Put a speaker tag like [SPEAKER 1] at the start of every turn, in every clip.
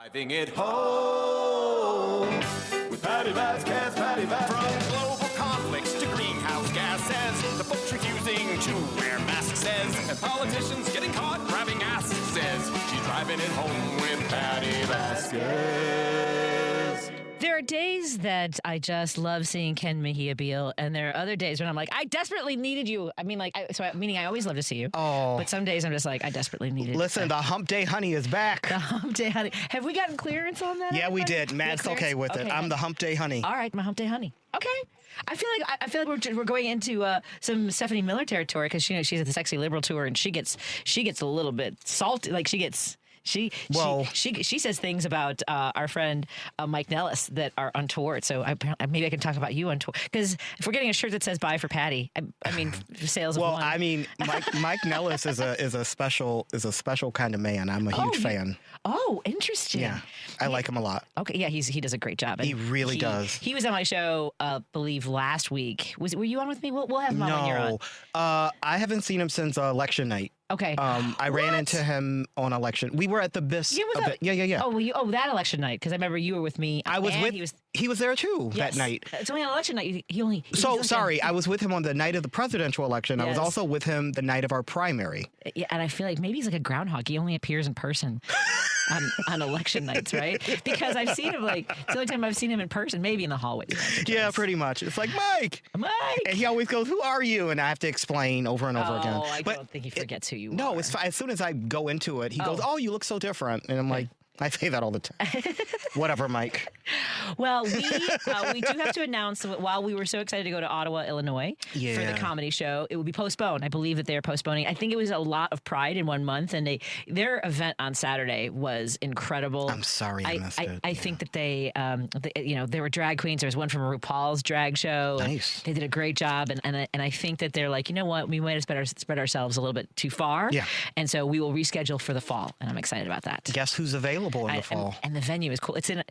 [SPEAKER 1] Driving it home with Patti Vasquez, Patti Vasquez. From global conflicts to greenhouse gases, the folks refusing to wear masks says, and politicians getting caught grabbing ass says, she's driving it home with Patti Vasquez.
[SPEAKER 2] There are days that I just love seeing Ken Mejia-Beal, and there are other days when I'm like, I desperately needed you. I mean, meaning I always love to see you.
[SPEAKER 3] Oh.
[SPEAKER 2] But some days I'm just like, I desperately needed you.
[SPEAKER 3] Listen, the Hump Day Honey is back.
[SPEAKER 2] The Hump Day Honey. Have we gotten clearance on that?
[SPEAKER 3] Yeah, we
[SPEAKER 2] everybody?
[SPEAKER 3] did. Matt's okay with it. I'm the Hump Day Honey.
[SPEAKER 2] All right, my Hump Day Honey. Okay. I feel like we're going into some Stephanie Miller territory because she's at the Sexy Liberal tour and she gets a little bit salty. Like she says things about our friend Mike Nellis that are untoward. So maybe I can talk about you untoward. Because if we're getting a shirt that says "Bye for Patty," I mean sales.
[SPEAKER 3] Well,
[SPEAKER 2] of one.
[SPEAKER 3] I mean, Mike Nellis is a special kind of man. I'm a huge fan.
[SPEAKER 2] Oh, interesting.
[SPEAKER 3] Yeah, I like him a lot.
[SPEAKER 2] Okay, yeah, he does a great job.
[SPEAKER 3] He really does.
[SPEAKER 2] He was on my show, believe last week. Were you on with me? We'll have him on when you're on.
[SPEAKER 3] No, I haven't seen him since election night.
[SPEAKER 2] Okay.
[SPEAKER 3] I ran into him on election. We were at the BIS. Yeah.
[SPEAKER 2] Oh, that election night because I remember you were with me.
[SPEAKER 3] I was he was there too that night.
[SPEAKER 2] It's only on election night.
[SPEAKER 3] Sorry, I was with him on the night of the presidential election.
[SPEAKER 2] Yes.
[SPEAKER 3] I was also with him the night of our primary.
[SPEAKER 2] Yeah, and I feel like maybe he's like a groundhog. He only appears in person on election nights, right? Because I've seen him it's the only time I've seen him in person, maybe in the hallways.
[SPEAKER 3] Yeah, pretty much. It's like Mike, and he always goes, "Who are you?" And I have to explain over and over again.
[SPEAKER 2] I don't think he forgets who you are.
[SPEAKER 3] No, it's fine. As soon as I go into it, he goes, "Oh, you look so different," and I'm like, I say that all the time. Whatever, Mike.
[SPEAKER 2] Well, we do have to announce that while we were so excited to go to Ottawa, Illinois for the comedy show, it will be postponed. I believe that they are postponing. I think it was a lot of pride in 1 month, and their event on Saturday was incredible.
[SPEAKER 3] I'm sorry I missed it.
[SPEAKER 2] I think that they there were drag queens. There was one from RuPaul's drag show.
[SPEAKER 3] Nice.
[SPEAKER 2] They did a great job, and I think that they're like, you know what, we might have spread ourselves a little bit too far.
[SPEAKER 3] Yeah. And
[SPEAKER 2] so we will reschedule for the fall, and I'm excited about that.
[SPEAKER 3] Guess who's available in the fall?
[SPEAKER 2] And the venue is cool. It's in.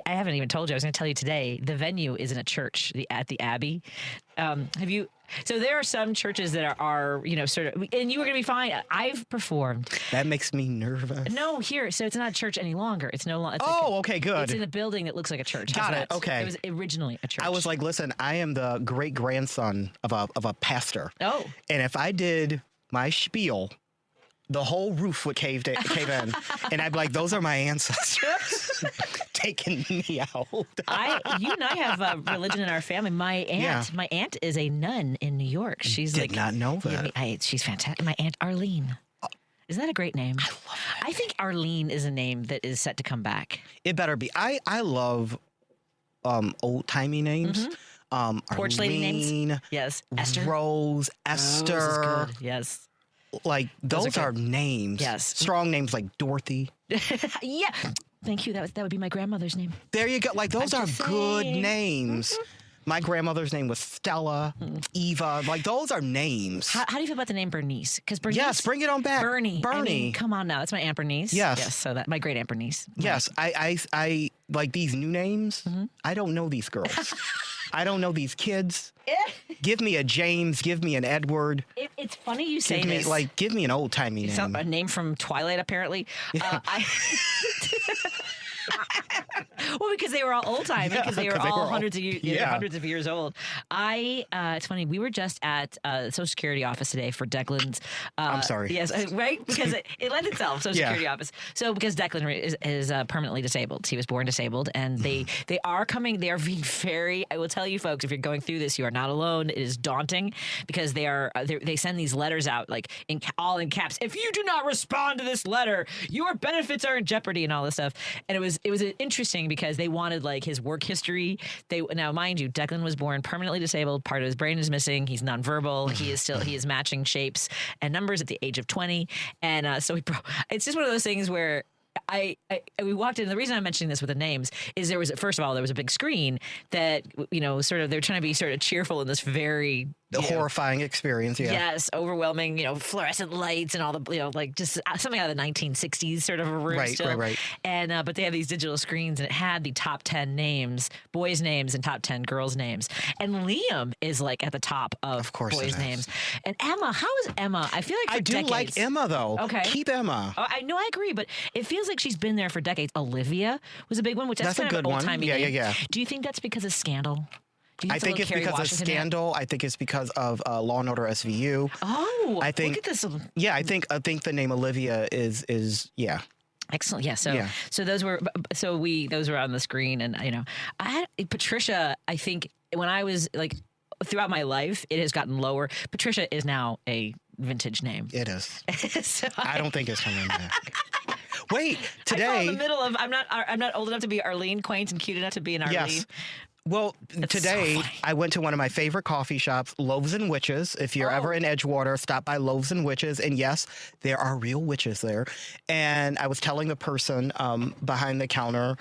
[SPEAKER 2] I haven't even told you. I was going to tell you today. The venue is in a church, at the Abbey. Have you? So there are some churches that are sort of, and you were going to be fine. I've performed.
[SPEAKER 3] That makes me nervous.
[SPEAKER 2] No, so it's not a church any longer. It's no longer.
[SPEAKER 3] Okay, good.
[SPEAKER 2] It's in a building that looks like a church.
[SPEAKER 3] Got it. Okay.
[SPEAKER 2] It was originally a church.
[SPEAKER 3] I was like, listen, I am the great grandson of a pastor.
[SPEAKER 2] Oh.
[SPEAKER 3] And if I did my spiel, the whole roof would cave in, and I'd be like, "Those are my ancestors taking me out."
[SPEAKER 2] You and I have religion in our family. My aunt is a nun in New York. She's
[SPEAKER 3] did not know that.
[SPEAKER 2] She's fantastic. My aunt Arlene. Isn't that a great name?
[SPEAKER 3] I love that.
[SPEAKER 2] I think Arlene is a name that is set to come back.
[SPEAKER 3] It better be. I love old timey names.
[SPEAKER 2] Porch lady names. Yes. Esther.
[SPEAKER 3] Rose. Esther.
[SPEAKER 2] Rose is good. Yes.
[SPEAKER 3] Like those are names.
[SPEAKER 2] Yes.
[SPEAKER 3] Strong names like Dorothy.
[SPEAKER 2] Yeah. Thank you. That would be my grandmother's name.
[SPEAKER 3] There you go. Like those are good names.
[SPEAKER 2] Mm-hmm.
[SPEAKER 3] My grandmother's name was Stella, Eva. Like those are names.
[SPEAKER 2] How do you feel about the name Bernice? Because Bernice.
[SPEAKER 3] Yes, bring it on back.
[SPEAKER 2] Bernie. I mean, come on now. It's my Aunt Bernice.
[SPEAKER 3] Yes.
[SPEAKER 2] Yes. So that my great Aunt Bernice.
[SPEAKER 3] Yes. I like these new names.
[SPEAKER 2] Mm-hmm.
[SPEAKER 3] I don't know these girls. I don't know these kids. Give me a James. Give me an Edward.
[SPEAKER 2] It's funny you say this.
[SPEAKER 3] Give me an old timey name.
[SPEAKER 2] A name from Twilight, apparently. Yeah. Well, because they were all old time, because they were all hundreds of years old. It's funny. We were just at the Social Security office today for Declan's.
[SPEAKER 3] I'm sorry.
[SPEAKER 2] Yes, right, because it led itself. Social Security office. So because Declan is permanently disabled, he was born disabled, and they are coming. They are being very. I will tell you, folks, if you're going through this, you are not alone. It is daunting because they send these letters out all in caps. If you do not respond to this letter, your benefits are in jeopardy, and all this stuff. And it was interesting because they wanted his work history. Now, mind you, Declan was born permanently disabled. Part of his brain is missing. He's nonverbal. He is matching shapes and numbers at the age of 20. And so it's just one of those things where we walked in. The reason I'm mentioning this with the names is there was a big screen that, sort of, they're trying to be sort of cheerful in this very
[SPEAKER 3] The horrifying experience, yeah.
[SPEAKER 2] Yes, overwhelming, fluorescent lights and all the, like just something out of the 1960s sort of a room still.
[SPEAKER 3] Right.
[SPEAKER 2] And, but they have these digital screens and it had the top 10 names, boys' names and top 10 girls' names. And Liam is like at the top of boys' names. And Emma, how is Emma? I feel like
[SPEAKER 3] I do like Emma, though.
[SPEAKER 2] Okay.
[SPEAKER 3] Keep Emma.
[SPEAKER 2] Oh, I know, I agree, but it feels like she's been there for decades. Olivia was a big one, which that's kind
[SPEAKER 3] a good
[SPEAKER 2] of an
[SPEAKER 3] one.
[SPEAKER 2] old-timey
[SPEAKER 3] Yeah.
[SPEAKER 2] name. Do you think that's because of Scandal?
[SPEAKER 3] I think it's because of Scandal. I think it's because of Law and Order SVU.
[SPEAKER 2] Oh,
[SPEAKER 3] I think,
[SPEAKER 2] look at this.
[SPEAKER 3] Yeah, I think the name Olivia is
[SPEAKER 2] Excellent. Yeah. So those were on the screen, and I had Patricia. I think when I was like throughout my life, it has gotten lower. Patricia is now a vintage name.
[SPEAKER 3] It is.
[SPEAKER 2] So
[SPEAKER 3] I don't think it's coming back. Wait, today.
[SPEAKER 2] I fall in the middle of I'm not old enough to be Arlene, quaint and cute enough to be an Arlene.
[SPEAKER 3] Yes. Well, today I went to one of my favorite coffee shops, Loaves and Witches. If you're ever in Edgewater, stop by Loaves and Witches. And yes, there are real witches there. And I was telling the person behind the counter,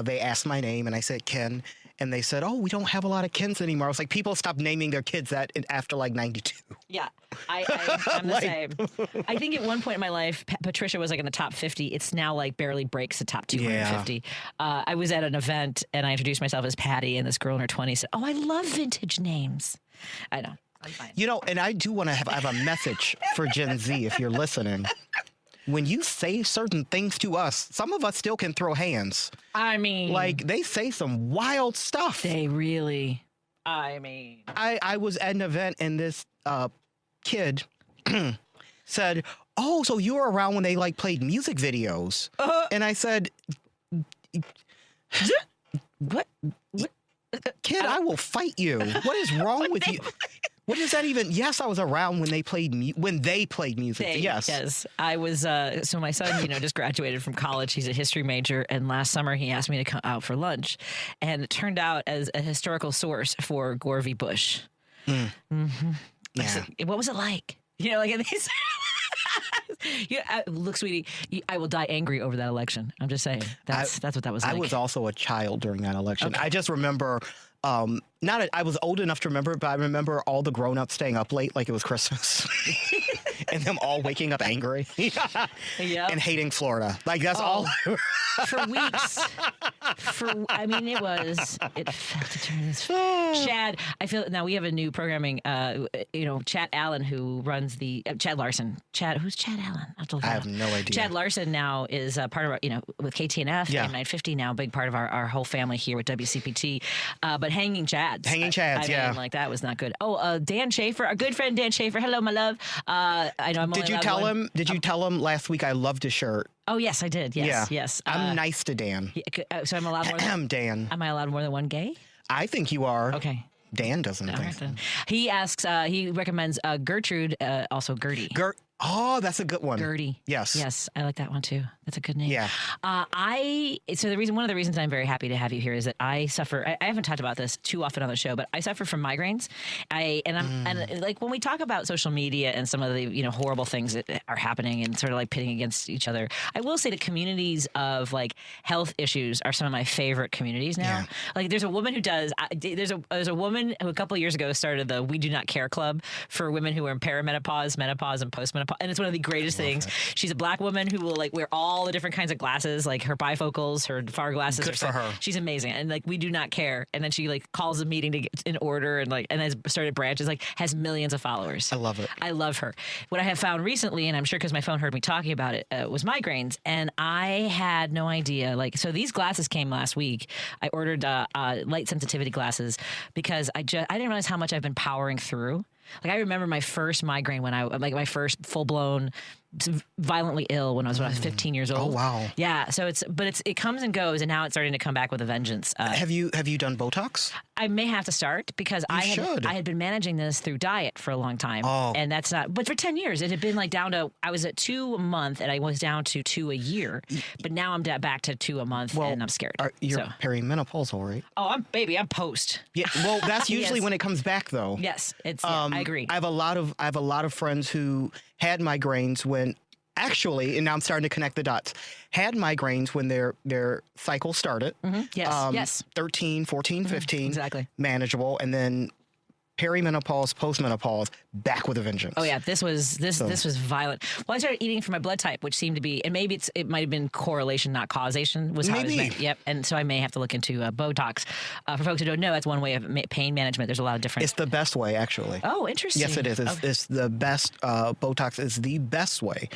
[SPEAKER 3] they asked my name and I said, Ken. And they said, we don't have a lot of Kens anymore. I was like, people stopped naming their kids that after like 92.
[SPEAKER 2] Yeah, I'm the same. I think at one point in my life, Patricia was like in the top 50. It's now like barely breaks the top 250. Yeah. I was at an event and I introduced myself as Patty, and this girl in her 20s said, I love vintage names. I know. I'm fine.
[SPEAKER 3] And I do want to have a message for Gen Z if you're listening. When you say certain things to us, some of us still can throw hands.
[SPEAKER 2] I mean,
[SPEAKER 3] like they say some wild stuff.
[SPEAKER 2] They really. I mean,
[SPEAKER 3] I was at an event and this kid said, so you were around when they like played music videos. And I said,
[SPEAKER 2] what?
[SPEAKER 3] Kid, I will fight you. What is wrong with you? What does that even? Yes, I was around when they played music. Yes,
[SPEAKER 2] I was. So my son, just graduated from college. He's a history major, and last summer he asked me to come out for lunch, and it turned out as a historical source for Gore v. Bush. Mm-hmm.
[SPEAKER 3] Yeah.
[SPEAKER 2] Said, what was it like? Like these. Look, sweetie, I will die angry over that election. I'm just saying. That's what that was like.
[SPEAKER 3] I was also a child during that election. Okay. I just remember. I was old enough to remember it, but I remember all the grown-ups staying up late like it was Christmas. And them all waking up angry. And hating Florida. Like, that's all.
[SPEAKER 2] For weeks. It felt to turn this. Chad, I feel, now we have a new programming, Chad Allen, who runs the, Chad Larson. Who's Chad Allen?
[SPEAKER 3] I have no idea.
[SPEAKER 2] Chad Larson now is part of our, with KTNF, and 950 now, big part of our whole family here with WCPT. But Hanging Chads. I mean, like, that was not good. Dan Schaefer, our good friend Dan Schaefer. Hello, my love. I know I'm only
[SPEAKER 3] Did you tell him last week I loved his shirt?
[SPEAKER 2] Oh, yes, I did. Yes.
[SPEAKER 3] I'm nice to Dan.
[SPEAKER 2] So I'm allowed more than
[SPEAKER 3] Dan.
[SPEAKER 2] Am I allowed more than one gay?
[SPEAKER 3] I think you are.
[SPEAKER 2] Okay.
[SPEAKER 3] Dan doesn't think so.
[SPEAKER 2] He asks, he recommends Gertrude, also Gertie.
[SPEAKER 3] Oh, that's a good one.
[SPEAKER 2] Gertie.
[SPEAKER 3] Yes,
[SPEAKER 2] I like that one too. That's a good name.
[SPEAKER 3] Yeah.
[SPEAKER 2] One of the reasons I'm very happy to have you here is that I suffer. I haven't talked about this too often on the show, but I suffer from migraines. And like when we talk about social media and some of the horrible things that are happening and sort of like pitting against each other, I will say the communities of like health issues are some of my favorite communities now. Yeah. Like there's a woman who does. There's a woman who a couple of years ago started the We Do Not Care Club for women who are in perimenopause, menopause, and postmenopause. And it's one of the greatest things. That. She's a black woman who will like wear all the different kinds of glasses, like her bifocals, her far glasses.
[SPEAKER 3] Good for her.
[SPEAKER 2] She's amazing. And like, we do not care. And then she like calls a meeting to get in order and has started branches, like has millions of followers.
[SPEAKER 3] I love it.
[SPEAKER 2] I love her. What I have found recently, and I'm sure because my phone heard me talking about it, was migraines. And I had no idea. Like, so these glasses came last week. I ordered light sensitivity glasses because I didn't realize how much I've been powering through. Like I remember my first migraine when my first full-blown violently ill when I was 15 years old.
[SPEAKER 3] Oh wow.
[SPEAKER 2] Yeah, so it comes and goes, and now it's starting to come back with a vengeance.
[SPEAKER 3] Have you done Botox?
[SPEAKER 2] I may have to start because I had been managing this through diet for a long time. And that's not, but for 10 years it had been like down to, I was at 2 a month and I was down to 2 a year, but now I'm back to 2 a month and I'm scared.
[SPEAKER 3] You're perimenopausal, right?
[SPEAKER 2] Oh, I'm post.
[SPEAKER 3] Yeah, well that's usually when it comes back though.
[SPEAKER 2] Yes, I agree.
[SPEAKER 3] I have a lot of friends who had migraines when actually, and now I'm starting to connect the dots, had migraines when their cycle started.
[SPEAKER 2] Mm-hmm. Yes.
[SPEAKER 3] 13, 14, 15.
[SPEAKER 2] Exactly.
[SPEAKER 3] Manageable. And then perimenopause, postmenopause, back with a vengeance.
[SPEAKER 2] Oh yeah, this was violent. Well, I started eating for my blood type, which seemed to be, and maybe it might have been correlation, not causation. Was how it was meant. Yep. And so I may have to look into Botox. For folks who don't know, that's one way of pain management. There's a lot of different.
[SPEAKER 3] It's the best way, actually.
[SPEAKER 2] Oh, interesting.
[SPEAKER 3] Yes, it is. It's the best. Botox is the best way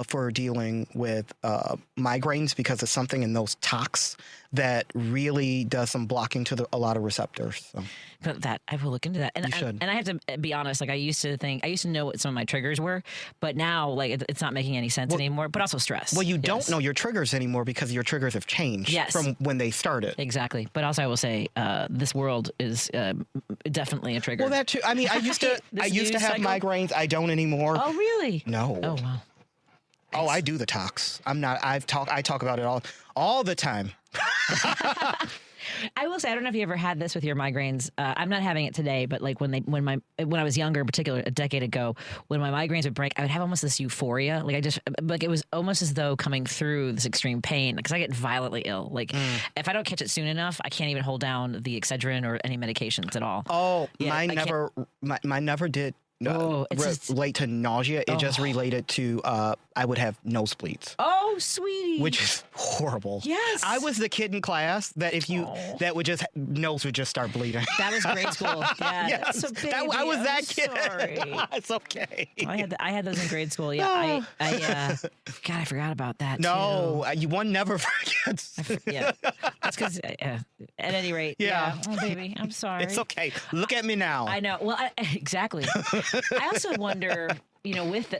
[SPEAKER 3] for dealing with migraines because it's something in those tox that really does some blocking to a lot of receptors. So.
[SPEAKER 2] But that I will look into that. And
[SPEAKER 3] you should.
[SPEAKER 2] And I have to be honest. Like I used to know what some of my triggers were, but now like it's not making any sense anymore. But also stress.
[SPEAKER 3] Well, you don't know your triggers anymore because your triggers have changed from when they started.
[SPEAKER 2] Exactly. But also, I will say this world is definitely a trigger.
[SPEAKER 3] Well, that too. I mean, I used to have migraines. I don't anymore.
[SPEAKER 2] Oh, really?
[SPEAKER 3] No.
[SPEAKER 2] Oh, wow.
[SPEAKER 3] Oh, I do the tox. I talk about it all the time.
[SPEAKER 2] I will say, I don't know if you ever had this with your migraines. I'm not having it today, but like when I was younger, in particular, a decade ago, when my migraines would break, I would have almost this euphoria. Like it was almost as though coming through this extreme pain, because I get violently ill. Like if I don't catch it soon enough, I can't even hold down the Excedrin or any medications at all.
[SPEAKER 3] Oh, yeah, mine never did. Relate to nausea. It just related to I would have nosebleeds.
[SPEAKER 2] Oh, sweetie.
[SPEAKER 3] Which is horrible.
[SPEAKER 2] Yes.
[SPEAKER 3] I was the kid in class that that would just nose would just start bleeding.
[SPEAKER 2] That was grade school. Yeah.
[SPEAKER 3] Yes.
[SPEAKER 2] So baby,
[SPEAKER 3] I was that kid.
[SPEAKER 2] Sorry.
[SPEAKER 3] It's okay.
[SPEAKER 2] I had those in grade school. Yeah. God, I forgot about that.
[SPEAKER 3] No, one never forgets.
[SPEAKER 2] Yeah. That's because at any rate.
[SPEAKER 3] Yeah.
[SPEAKER 2] Oh, baby, I'm sorry.
[SPEAKER 3] It's okay. Look at me now.
[SPEAKER 2] I know. Well, exactly. I also wonder, with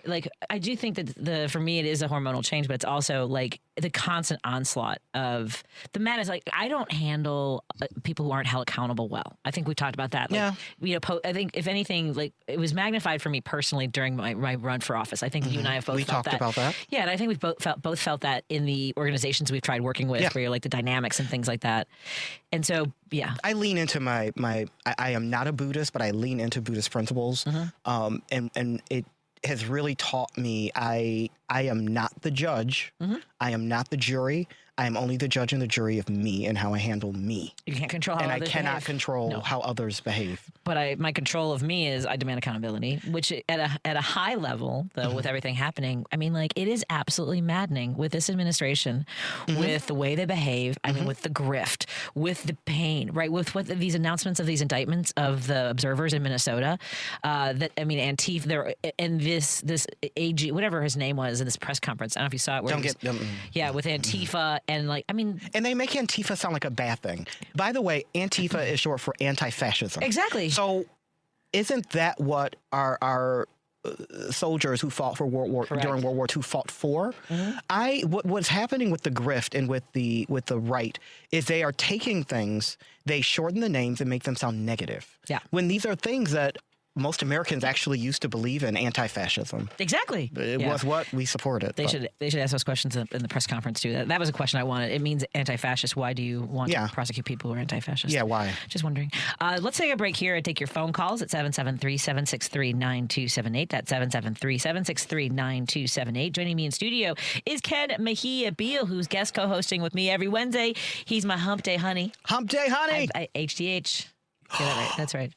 [SPEAKER 2] I do think that for me it is a hormonal change, but it's also like the constant onslaught of the madness. Like I don't handle people who aren't held accountable well. I think we talked about that. Like,
[SPEAKER 3] yeah.
[SPEAKER 2] I think if anything, like it was magnified for me personally during my run for office. I think you and I have both felt that.
[SPEAKER 3] We talked about that.
[SPEAKER 2] Yeah, and I think we've both felt that in the organizations we've tried working with, where you're like the dynamics and things like that. And so, yeah.
[SPEAKER 3] I lean into I am not a Buddhist, but I lean into Buddhist principles. And it has really taught me I am not the judge. I am not the jury. I am only the judge and the jury of me and how I handle me.
[SPEAKER 2] You can't control how others behave.
[SPEAKER 3] And I cannot control how others behave.
[SPEAKER 2] But my control of me is I demand accountability, which at a high level, though, with everything happening, I mean, like, it is absolutely maddening with this administration, with the way they behave, I mean, with the grift, with the pain, right? With what these announcements of these indictments of the observers in Minnesota, Antifa, and this AG, whatever his name was in this press conference. I don't know if you saw it. With Antifa. And
[SPEAKER 3] and they make Antifa sound like a bad thing. By the way, Antifa is short for anti-fascism.
[SPEAKER 2] Exactly.
[SPEAKER 3] So, isn't that what our soldiers who fought for during World War II fought for? What's happening with the grift and with the right is they are taking things, they shorten the names and make them sound negative.
[SPEAKER 2] Yeah.
[SPEAKER 3] When these are things that most Americans actually used to believe in, anti-fascism.
[SPEAKER 2] Exactly.
[SPEAKER 3] It was what we supported.
[SPEAKER 2] They should ask those questions in the press conference too. That was a question I wanted. It means anti-fascist. Why do you want to prosecute people who are anti-fascist? Yeah,
[SPEAKER 3] why?
[SPEAKER 2] Just wondering. Let's take a break here and take your phone calls at 773-763-9278. That's 773-763-9278. Joining me in studio is Ken Mejia-Beal, who's guest co-hosting with me every Wednesday. He's my hump day honey.
[SPEAKER 3] Hump day honey.
[SPEAKER 2] HDH. Get that right. That's right.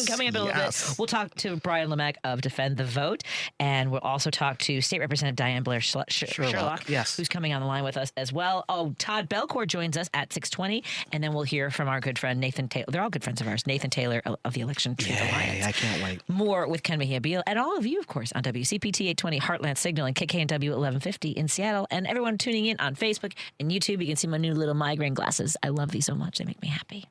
[SPEAKER 2] Coming up in a little bit, we'll talk to Brian Lamech of Defend the Vote, and we'll also talk to State Representative Diane Blair Sherlock, who's coming on the line with us as well. Oh, Todd Belcourt joins us at 6:20, and then we'll hear from our good friend Nathan Taylor. They're all good friends of ours. Nathan Taylor of the Election Truth Alliance.
[SPEAKER 3] I can't wait.
[SPEAKER 2] More with Ken Mejia-Beal and all of you, of course, on WCPT 820 Heartland Signal and KKNW 1150 in Seattle, and everyone tuning in on Facebook and YouTube. You can see my new little migraine glasses. I love these so much. They make me happy.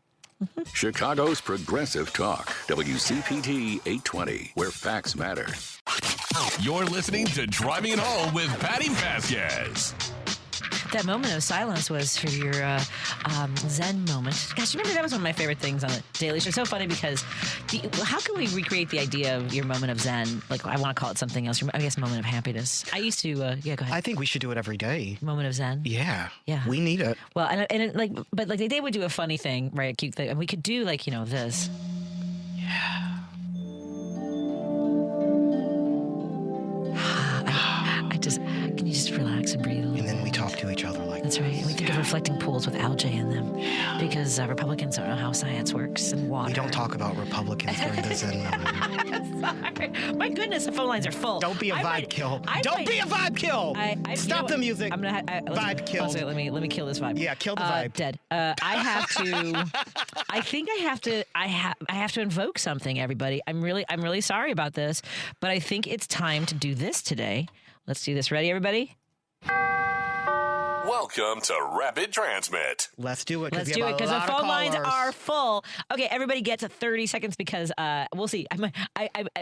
[SPEAKER 4] Chicago's Progressive Talk, WCPT 820, where facts matter.
[SPEAKER 1] You're listening to Driving It Home with Patti Vasquez.
[SPEAKER 2] That moment of silence was for your Zen moment. Gosh, remember that was one of my favorite things on the Daily Show. It's so funny because how can we recreate the idea of your moment of Zen? Like, I want to call it something else. I guess moment of happiness. I used to, go ahead.
[SPEAKER 3] I think we should do it every day.
[SPEAKER 2] Moment of Zen?
[SPEAKER 3] Yeah.
[SPEAKER 2] Yeah.
[SPEAKER 3] We need it.
[SPEAKER 2] Well, but they would do a funny thing, right? A cute thing. And we could do this.
[SPEAKER 3] Yeah.
[SPEAKER 2] Can you just relax and breathe a little?
[SPEAKER 3] And then we talk to each other like
[SPEAKER 2] That's right. We think of reflecting pools with algae in them because Republicans don't know how science works and water.
[SPEAKER 3] We don't talk about Republicans during this.
[SPEAKER 2] Sorry. My goodness, the phone lines are full.
[SPEAKER 3] Don't be a vibe kill. Don't be a vibe kill. Stop the music.
[SPEAKER 2] I'm gonna
[SPEAKER 3] vibe kill.
[SPEAKER 2] Let me kill this vibe.
[SPEAKER 3] Yeah, kill the vibe.
[SPEAKER 2] Dead. I have to. I think I have to invoke something. Everybody, I'm really sorry about this, but I think it's time to do this today. Let's do this. Ready, everybody?
[SPEAKER 1] Welcome to Rapid Transmit.
[SPEAKER 3] Let's do it.
[SPEAKER 2] Let's do it because the phone lines are full. Okay, everybody gets 30 seconds because we'll see.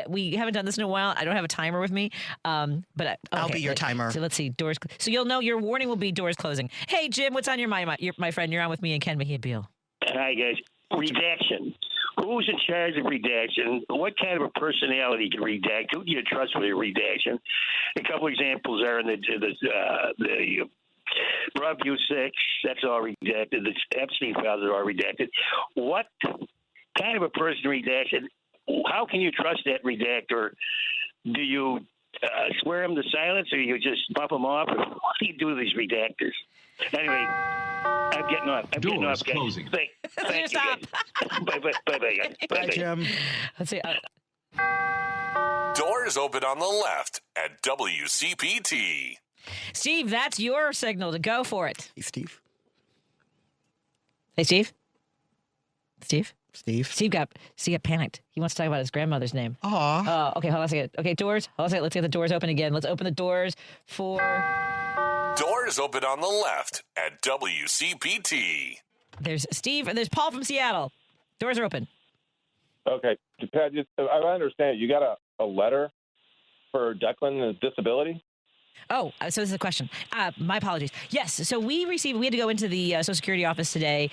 [SPEAKER 2] We haven't done this in a while. I don't have a timer with me, but okay,
[SPEAKER 3] I'll be your timer.
[SPEAKER 2] So let's see. Doors. So you'll know your warning will be doors closing. Hey, Jim, what's on your mind, my friend? You're on with me and Ken Mejia-Beal.
[SPEAKER 5] Hi, guys. Redaction. Who's in charge of redaction? What kind of a personality can redact? Who do you trust with your redaction? A couple examples are in the Rob U6, that's all redacted. The Epstein files are all redacted. What kind of a person redacted? How can you trust that redactor? Do you swear them to silence, or you just bump them off? What do you do with these redactors? Anyway, I'm getting off.
[SPEAKER 6] Doors closing.
[SPEAKER 5] Thank you,
[SPEAKER 2] Stop.
[SPEAKER 5] Bye, guys.
[SPEAKER 3] Bye, Jim.
[SPEAKER 2] Let's see.
[SPEAKER 1] Doors open on the left at WCPT.
[SPEAKER 2] Steve, that's your signal to go for it.
[SPEAKER 3] Hey, Steve.
[SPEAKER 2] Hey, Steve. Steve.
[SPEAKER 3] Steve
[SPEAKER 2] got panicked. He wants to talk about his grandmother's name.
[SPEAKER 3] Aw.
[SPEAKER 2] Okay, hold on a second. Okay, doors. Hold on a second. Let's get the doors open again. Let's open the doors for...
[SPEAKER 1] Doors open on the left at WCPT.
[SPEAKER 2] There's Steve and there's Paul from Seattle. Doors are open.
[SPEAKER 7] Okay. Pat, I understand. You got a letter for Declan and his disability?
[SPEAKER 2] Oh, so this is a question. My apologies. Yes, so we had to go into the Social Security office today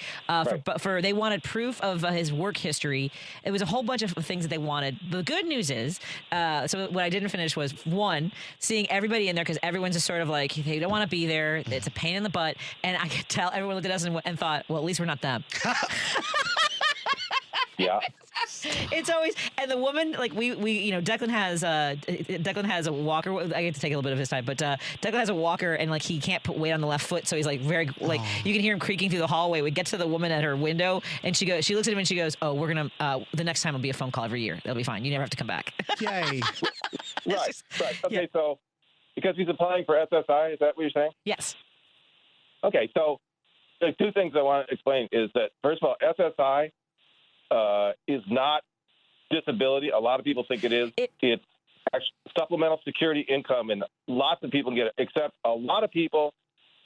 [SPEAKER 2] for they wanted proof of his work history. It was a whole bunch of things that they wanted. The good news is, so what I didn't finish was, one, seeing everybody in there because everyone's just sort of like, they don't want to be there. It's a pain in the butt. And I could tell everyone looked at us and thought, well, at least we're not them.
[SPEAKER 7] Yeah.
[SPEAKER 2] It's always, and the woman, like we Declan has a walker. I get to take a little bit of his time, but Declan has a walker and like he can't put weight on the left foot, so he's like very like you can hear him creaking through the hallway. We get to the woman at her window and she looks at him and she goes, "Oh, we're gonna the next time will be a phone call every year. That'll be fine. You never have to come back."
[SPEAKER 3] Yay.
[SPEAKER 7] Right. Okay,
[SPEAKER 2] yeah.
[SPEAKER 7] So because he's applying for SSI, is that what you're saying?
[SPEAKER 2] Yes.
[SPEAKER 7] Okay, so the two things I want to explain is that, first of all, SSI is not disability. A lot of people think it is. It's actually supplemental security income, and lots of people can get it, except a lot of people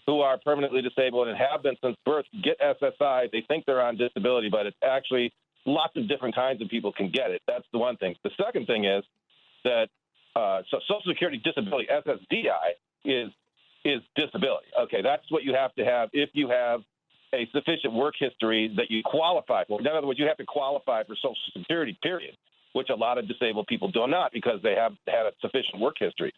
[SPEAKER 7] who are permanently disabled and have been since birth get SSI. They think they're on disability, but it's actually lots of different kinds of people can get it. That's the one thing. The second thing is that so Social Security disability, SSDI, is disability. Okay, that's what you have to have if you have a sufficient work history that you qualify for. In other words, you have to qualify for Social Security, period, which a lot of disabled people do not because they have had a sufficient work history.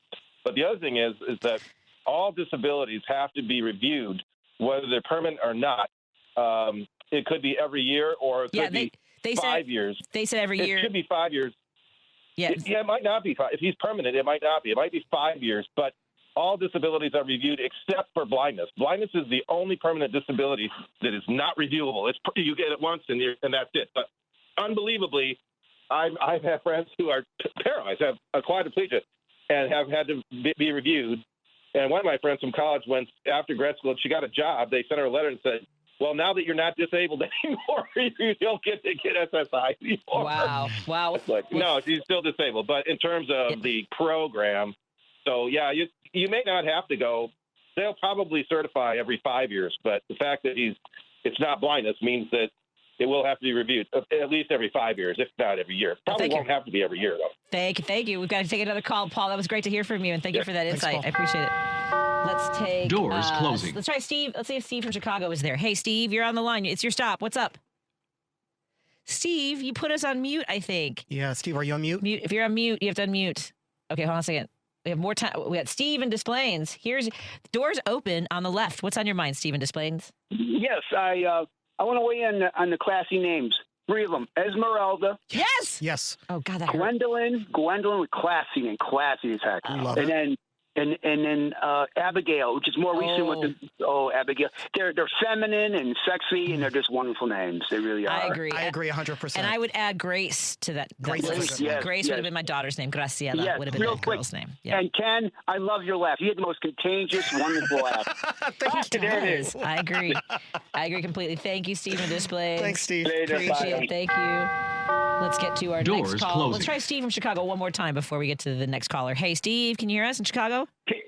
[SPEAKER 7] But the other thing is that all disabilities have to be reviewed, whether they're permanent or not. It could be every year or it could be 5 years.
[SPEAKER 2] They said every year.
[SPEAKER 7] It should be 5 years.
[SPEAKER 2] Yeah.
[SPEAKER 7] It might not be 5. If he's permanent, it might not be. It might be 5 years, but all disabilities are reviewed except for blindness. Blindness is the only permanent disability that is not reviewable. You get it once and that's it. But unbelievably, I've had friends who are paralyzed, have a quadriplegia, and have had to be reviewed. And one of my friends from college went after grad school, and she got a job. They sent her a letter and said, well, now that you're not disabled anymore, you don't get to get SSI anymore.
[SPEAKER 2] Wow.
[SPEAKER 7] It's like, no, she's still disabled. But in terms of the program, so yeah, you may not have to go. They'll probably certify every 5 years, but the fact that it's not blindness means that it will have to be reviewed at least every 5 years, if not every year. Probably won't have to be every year, though.
[SPEAKER 2] Thank you. We've got to take another call, Paul. That was great to hear from you, and thank you for that insight.
[SPEAKER 3] Thanks,
[SPEAKER 2] I appreciate it. Let's take
[SPEAKER 6] Doors closing.
[SPEAKER 2] Let's try Steve. Let's see if Steve from Chicago is there. Hey, Steve, you're on the line. It's your stop. What's up? Steve, you put us on mute, I think.
[SPEAKER 3] Yeah, Steve, are you on mute?
[SPEAKER 2] If you're on mute, you have to unmute. Okay, hold on a second. We have more time. We got Steve in Displains. Here's doors open on the left. What's on your mind, Steve in Displains?
[SPEAKER 8] Yes, I want to weigh in on the classy names. 3 of them. Esmeralda.
[SPEAKER 2] Yes.
[SPEAKER 3] Yes.
[SPEAKER 2] Oh God, that hurt.
[SPEAKER 8] Gwendolyn with classy name. Classy as heck.
[SPEAKER 3] Love
[SPEAKER 8] and
[SPEAKER 3] it.
[SPEAKER 8] then and then Abigail, which is more recent with Abigail. They're feminine and sexy, and they're just wonderful names. They really are.
[SPEAKER 2] I agree.
[SPEAKER 3] I agree 100%.
[SPEAKER 2] And I would add Grace to that.
[SPEAKER 3] Grace is a good one.
[SPEAKER 2] Grace would have been my daughter's name. Graciela would have been
[SPEAKER 8] real
[SPEAKER 2] the
[SPEAKER 8] quick.
[SPEAKER 2] girl's name. Yeah.
[SPEAKER 8] And Ken, I love your laugh. You had the most contagious, wonderful laugh.
[SPEAKER 2] There it is. I agree. I agree completely. Thank you, Steve from Displays.
[SPEAKER 3] Thanks, Steve.
[SPEAKER 2] Appreciate it. Thank you. Let's get to our
[SPEAKER 6] Doors
[SPEAKER 2] next call.
[SPEAKER 6] closing.
[SPEAKER 2] Let's try Steve from Chicago one more time before we get to the next caller. Hey, Steve, can you hear us in Chicago?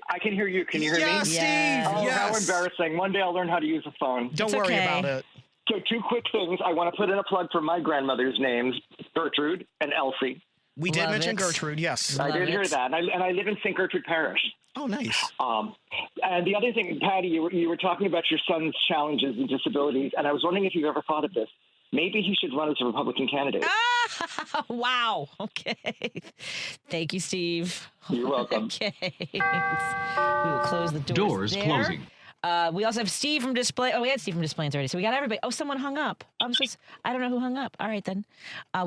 [SPEAKER 9] I can hear you. Can you hear
[SPEAKER 3] Yes,
[SPEAKER 9] me?
[SPEAKER 3] Steve.
[SPEAKER 2] Yes.
[SPEAKER 9] Oh, how
[SPEAKER 3] Yes.
[SPEAKER 9] embarrassing. One day I'll learn how to use a phone.
[SPEAKER 3] Don't
[SPEAKER 2] It's
[SPEAKER 3] worry
[SPEAKER 2] okay.
[SPEAKER 3] about it.
[SPEAKER 9] So 2 quick things. I want to put in a plug for my grandmother's names, Gertrude and Elsie.
[SPEAKER 3] We did
[SPEAKER 2] Love
[SPEAKER 3] mention
[SPEAKER 2] it.
[SPEAKER 3] Gertrude, yes.
[SPEAKER 2] Love
[SPEAKER 9] I did hear
[SPEAKER 2] it.
[SPEAKER 9] that. And I live in St. Gertrude Parish.
[SPEAKER 3] Oh, nice.
[SPEAKER 9] And the other thing, Patty, you were talking about your son's challenges and disabilities, and I was wondering if you've ever thought of this. Maybe he should run as a Republican candidate.
[SPEAKER 2] Wow. Okay. Thank you, Steve.
[SPEAKER 9] You're welcome.
[SPEAKER 2] Okay. We will close the doors.
[SPEAKER 6] Doors
[SPEAKER 2] there.
[SPEAKER 6] closing.
[SPEAKER 2] We also have Steve from Display. Oh, we had Steve from Displays already. So we got everybody. Oh, someone hung up. I don't know who hung up. All right, then.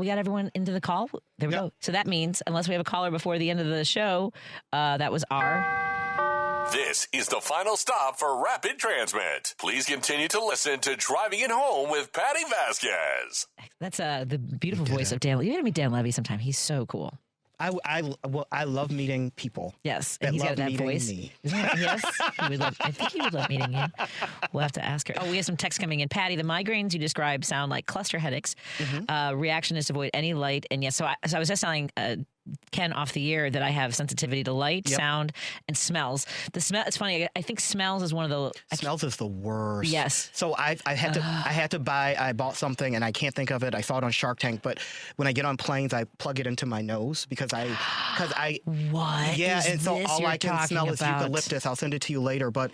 [SPEAKER 2] We got everyone into the call. There we go. So that means, unless we have a caller before the end of the show, that was our...
[SPEAKER 10] This is the final stop for Rapid Transmit. Please continue to listen to Driving It Home with Patti Vasquez.
[SPEAKER 2] That's the beautiful voice of Dan. You got to meet Dan Levy sometime. He's so cool.
[SPEAKER 3] I love meeting people.
[SPEAKER 2] Yes,
[SPEAKER 3] that
[SPEAKER 2] and he's
[SPEAKER 3] love
[SPEAKER 2] got that
[SPEAKER 3] meeting
[SPEAKER 2] voice.
[SPEAKER 3] me.
[SPEAKER 2] Yes, he would love. I think he would love meeting you. We'll have to ask her. Oh, we have some text coming in. Patty, the migraines you describe sound like cluster headaches. Reaction is to avoid any light. And yes, so I was just telling Ken off the air that I have sensitivity to light, sound, and smells. The smell. It's funny. I think smells is one of the
[SPEAKER 3] Smells is the worst.
[SPEAKER 2] Yes.
[SPEAKER 3] So I bought something and I can't think of it. I saw it on Shark Tank, but when I get on planes, I plug it into my nose because I
[SPEAKER 2] What?
[SPEAKER 3] yeah,
[SPEAKER 2] is
[SPEAKER 3] and so
[SPEAKER 2] this
[SPEAKER 3] all
[SPEAKER 2] you're
[SPEAKER 3] I can
[SPEAKER 2] talking
[SPEAKER 3] smell is
[SPEAKER 2] about?
[SPEAKER 3] eucalyptus. I'll send it to you later, but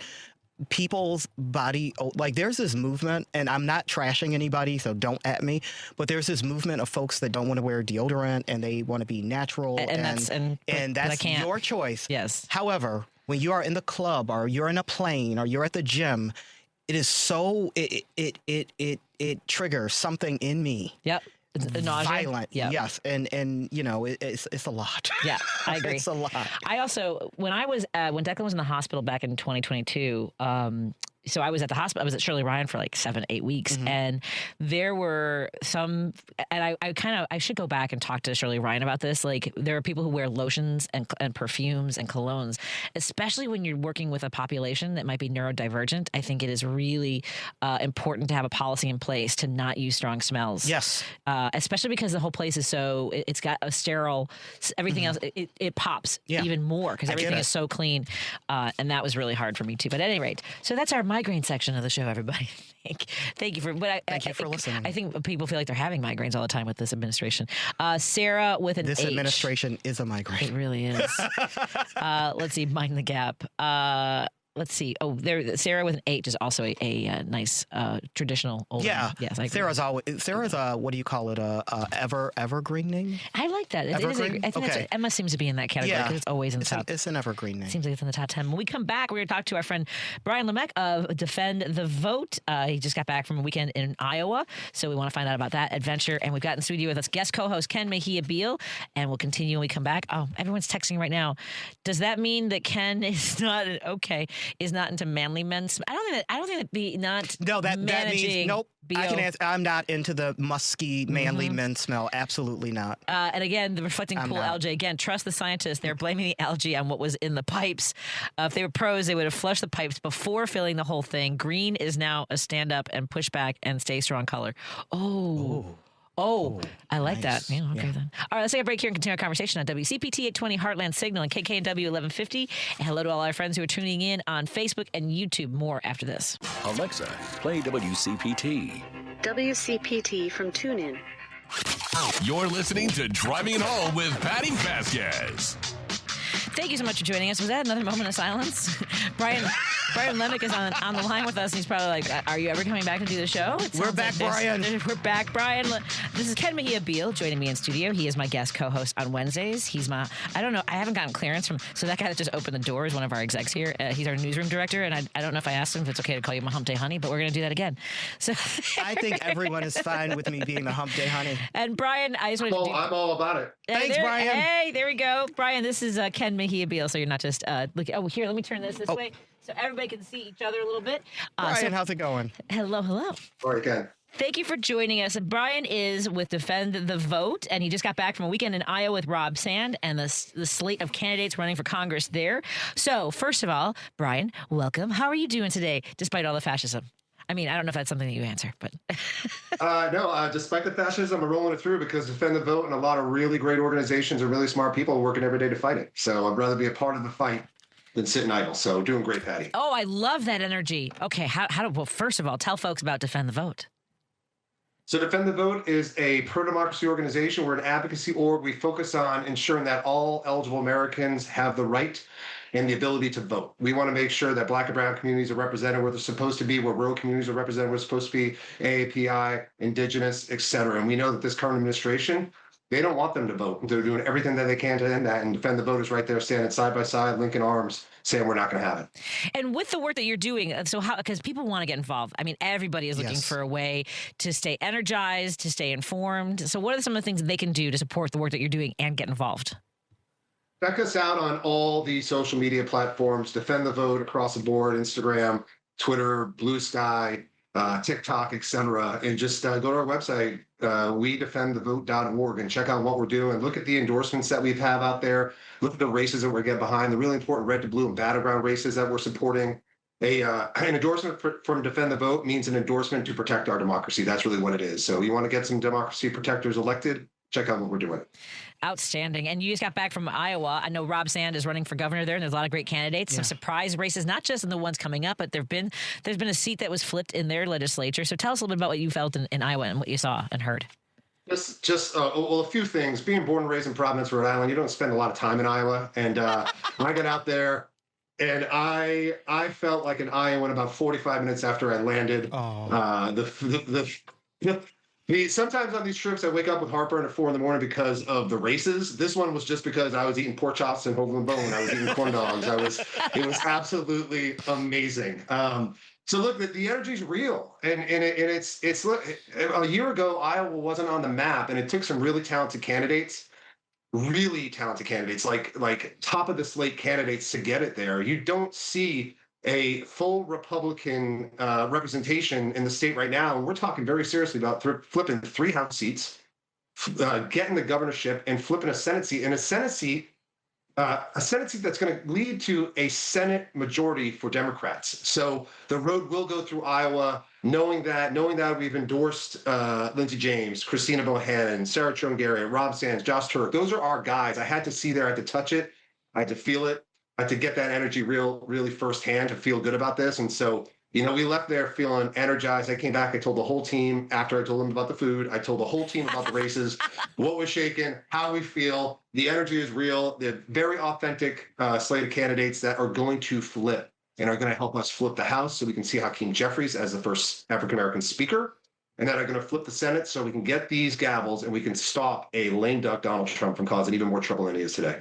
[SPEAKER 3] people's body, like there's this movement, and I'm not trashing anybody, so don't at me, but there's this movement of folks that don't want to wear deodorant and they want to be natural,
[SPEAKER 2] And that's- but I
[SPEAKER 3] that's
[SPEAKER 2] can't.
[SPEAKER 3] your choice.
[SPEAKER 2] Yes.
[SPEAKER 3] However, when you are in the club or you're in a plane or you're at the gym, it is so it triggers something in me.
[SPEAKER 2] Yep. Nausea.
[SPEAKER 3] Violent,
[SPEAKER 2] Yep.
[SPEAKER 3] yes, and you know it's a lot.
[SPEAKER 2] Yeah, I agree.
[SPEAKER 3] It's a lot.
[SPEAKER 2] I also, when Declan was in the hospital back in 2022, so I was at the hospital. I was at Shirley Ryan for like 7-8 weeks, and there were some. And I should go back and talk to Shirley Ryan about this. Like, there are people who wear lotions and perfumes and colognes, especially when you're working with a population that might be neurodivergent. I think it is really important to have a policy in place to not use strong smells.
[SPEAKER 3] Yes.
[SPEAKER 2] Especially because the whole place is so, it's got a sterile, everything else, it pops even more because
[SPEAKER 3] I get
[SPEAKER 2] everything
[SPEAKER 3] it.
[SPEAKER 2] is so clean. And that was really hard for me too. But at any rate, so that's our migraine section of the show, everybody. Thank you for,
[SPEAKER 3] Thank you for listening.
[SPEAKER 2] I think people feel like they're having migraines all the time with this administration. Sarah with an
[SPEAKER 3] This
[SPEAKER 2] H.
[SPEAKER 3] administration is a
[SPEAKER 2] It
[SPEAKER 3] migraine.
[SPEAKER 2] really is. Let's see, mind the gap. Let's see. Oh, there. Sarah with an H is also a nice traditional old.
[SPEAKER 3] Yeah.
[SPEAKER 2] Name. Yes, I agree.
[SPEAKER 3] Sarah's a what do you call it? Evergreen name.
[SPEAKER 2] I like that. It is
[SPEAKER 3] Evergreen?
[SPEAKER 2] I think
[SPEAKER 3] Okay.
[SPEAKER 2] Emma seems to be in that category because it's always in the top.
[SPEAKER 3] It's an evergreen name.
[SPEAKER 2] Seems like it's in the top 10. When we come back, we're going to talk to our friend Brian Lemecq of Defend the Vote. He just got back from a weekend in Iowa, so we want to find out about that adventure. And we've got in studio with us guest co-host Ken Mejia-Beal, and we'll continue when we come back. Oh, everyone's texting right now. Does that mean that Ken is not into manly men? I don't think that be not.
[SPEAKER 3] No, that means nope.
[SPEAKER 2] BO.
[SPEAKER 3] I can answer. I'm not into the musky, manly men smell. Absolutely not.
[SPEAKER 2] And again, the reflecting pool
[SPEAKER 3] not.
[SPEAKER 2] algae. Again, trust the scientists. They're blaming the algae on what was in the pipes. If they were pros, they would have flushed the pipes before filling the whole thing. Green is now a stand up and push back and stay strong color. Oh, I like
[SPEAKER 3] nice.
[SPEAKER 2] that. Yeah, okay then. All right, let's take a break here and continue our conversation on WCPT 820 Heartland Signal and KKNW 1150. And hello to all our friends who are tuning in on Facebook and YouTube. More after this.
[SPEAKER 4] Alexa, play WCPT.
[SPEAKER 11] WCPT from TuneIn.
[SPEAKER 10] You're listening to Driving It Home with Patti Vasquez.
[SPEAKER 2] Thank you so much for joining us. Was that another moment of silence? Brian Brian Lemick is on the line with us, and he's probably like, "Are you ever coming back to do the show?"
[SPEAKER 3] We're back, Brian.
[SPEAKER 2] We're back, Brian. This is Ken Mejia-Beal joining me in studio. He is my guest co-host on Wednesdays. He's my, I don't know, I haven't gotten clearance from, so that guy that just opened the door is one of our execs here. He's our newsroom director, and I don't know if I asked him if it's okay to call you my hump day honey, but we're going to do that again. So
[SPEAKER 3] I think everyone is fine with me being the hump day honey.
[SPEAKER 2] And Brian, I just want to
[SPEAKER 6] I'm all about it.
[SPEAKER 3] Thanks, Brian.
[SPEAKER 2] Hey, there we go. Brian, this is Ken Mejia-Beal, so you're not just, here, let me turn this way so everybody can see each other a little bit.
[SPEAKER 3] Brian, how's it going?
[SPEAKER 2] Hello.
[SPEAKER 6] All right, Ken.
[SPEAKER 2] Thank you for joining us. Brian is with Defend the Vote, and he just got back from a weekend in Iowa with Rob Sand and the slate of candidates running for Congress there. So, first of all, Brian, welcome. How are you doing today, despite all the fascism? I mean, I don't know if that's something that you answer, but...
[SPEAKER 6] No, despite the fascism, I'm rolling it through because Defend the Vote and a lot of really great organizations and really smart people working every day to fight it. So I'd rather be a part of the fight than sitting idle. So doing great, Patty.
[SPEAKER 2] Oh, I love that energy. Okay, well, first of all, tell folks about Defend the Vote.
[SPEAKER 6] So Defend the Vote is a pro-democracy organization. We're an advocacy org. We focus on ensuring that all eligible Americans have the right and the ability to vote. We want to make sure that Black and brown communities are represented where they're supposed to be, where rural communities are represented where they're supposed to be, AAPI, Indigenous, et cetera. And we know that this current administration, they don't want them to vote. They're doing everything that they can to end that. And Defend the Vote is right there standing side by side, linking arms, saying we're not going to have it.
[SPEAKER 2] And with the work that you're doing, so how, because people want to get involved. I mean, everybody is looking for a way to stay energized, to stay informed. So what are some of the things that they can do to support the work that you're doing and get involved?
[SPEAKER 6] Check us out on all the social media platforms, Defend the Vote across the board, Instagram, Twitter, Blue Sky, TikTok, etc. And just go to our website, wedefendthevote.org, and check out what we're doing. Look at the endorsements that we have out there. Look at the races that we're getting behind, the really important red to blue and battleground races that we're supporting. An endorsement from Defend the Vote means an endorsement to protect our democracy. That's really what it is. So you want to get some democracy protectors elected, check out what we're doing.
[SPEAKER 2] Outstanding. And you just got back from Iowa. I know Rob Sand is running for governor there, and there's a lot of great candidates. Some surprise races, not just in the ones coming up, but there's been a seat that was flipped in their legislature. So tell us a little bit about what you felt in Iowa and what you saw and heard.
[SPEAKER 6] A few things. Being born and raised in Providence, Rhode Island, you don't spend a lot of time in Iowa. And I got out there, and I felt like an Iowan about 45 minutes after I landed. Sometimes on these trips, I wake up with heartburn at 4 a.m. because of the races. This one was just because I was eating pork chops and Hoagland Bone. I was eating corn dogs. It was absolutely amazing. So look, the energy is real, and it's look. A year ago, Iowa wasn't on the map, and it took some really talented candidates, like top of the slate candidates to get it there. You don't see a full Republican representation in the state right now. And we're talking very seriously about flipping 3 House seats, getting the governorship, and flipping a Senate seat. And a Senate seat that's going to lead to a Senate majority for Democrats. So the road will go through Iowa, knowing that we've endorsed Lindsey James, Christina Bohannon, Sarah Trungari, Rob Sands, Josh Turk. Those are our guys. I had to see there, I had to touch it, I had to feel it. To get that energy really firsthand, to feel good about this. And so, we left there feeling energized. I came back, I told the whole team, after I told them about the food, I told the whole team about the races, what was shaking, how we feel. The energy is real. They're very authentic slate of candidates that are going to flip and are going to help us flip the House so we can see Hakeem Jeffries as the first African-American speaker. And then are going to flip the Senate so we can get these gavels and we can stop a lame duck Donald Trump from causing even more trouble than he is today.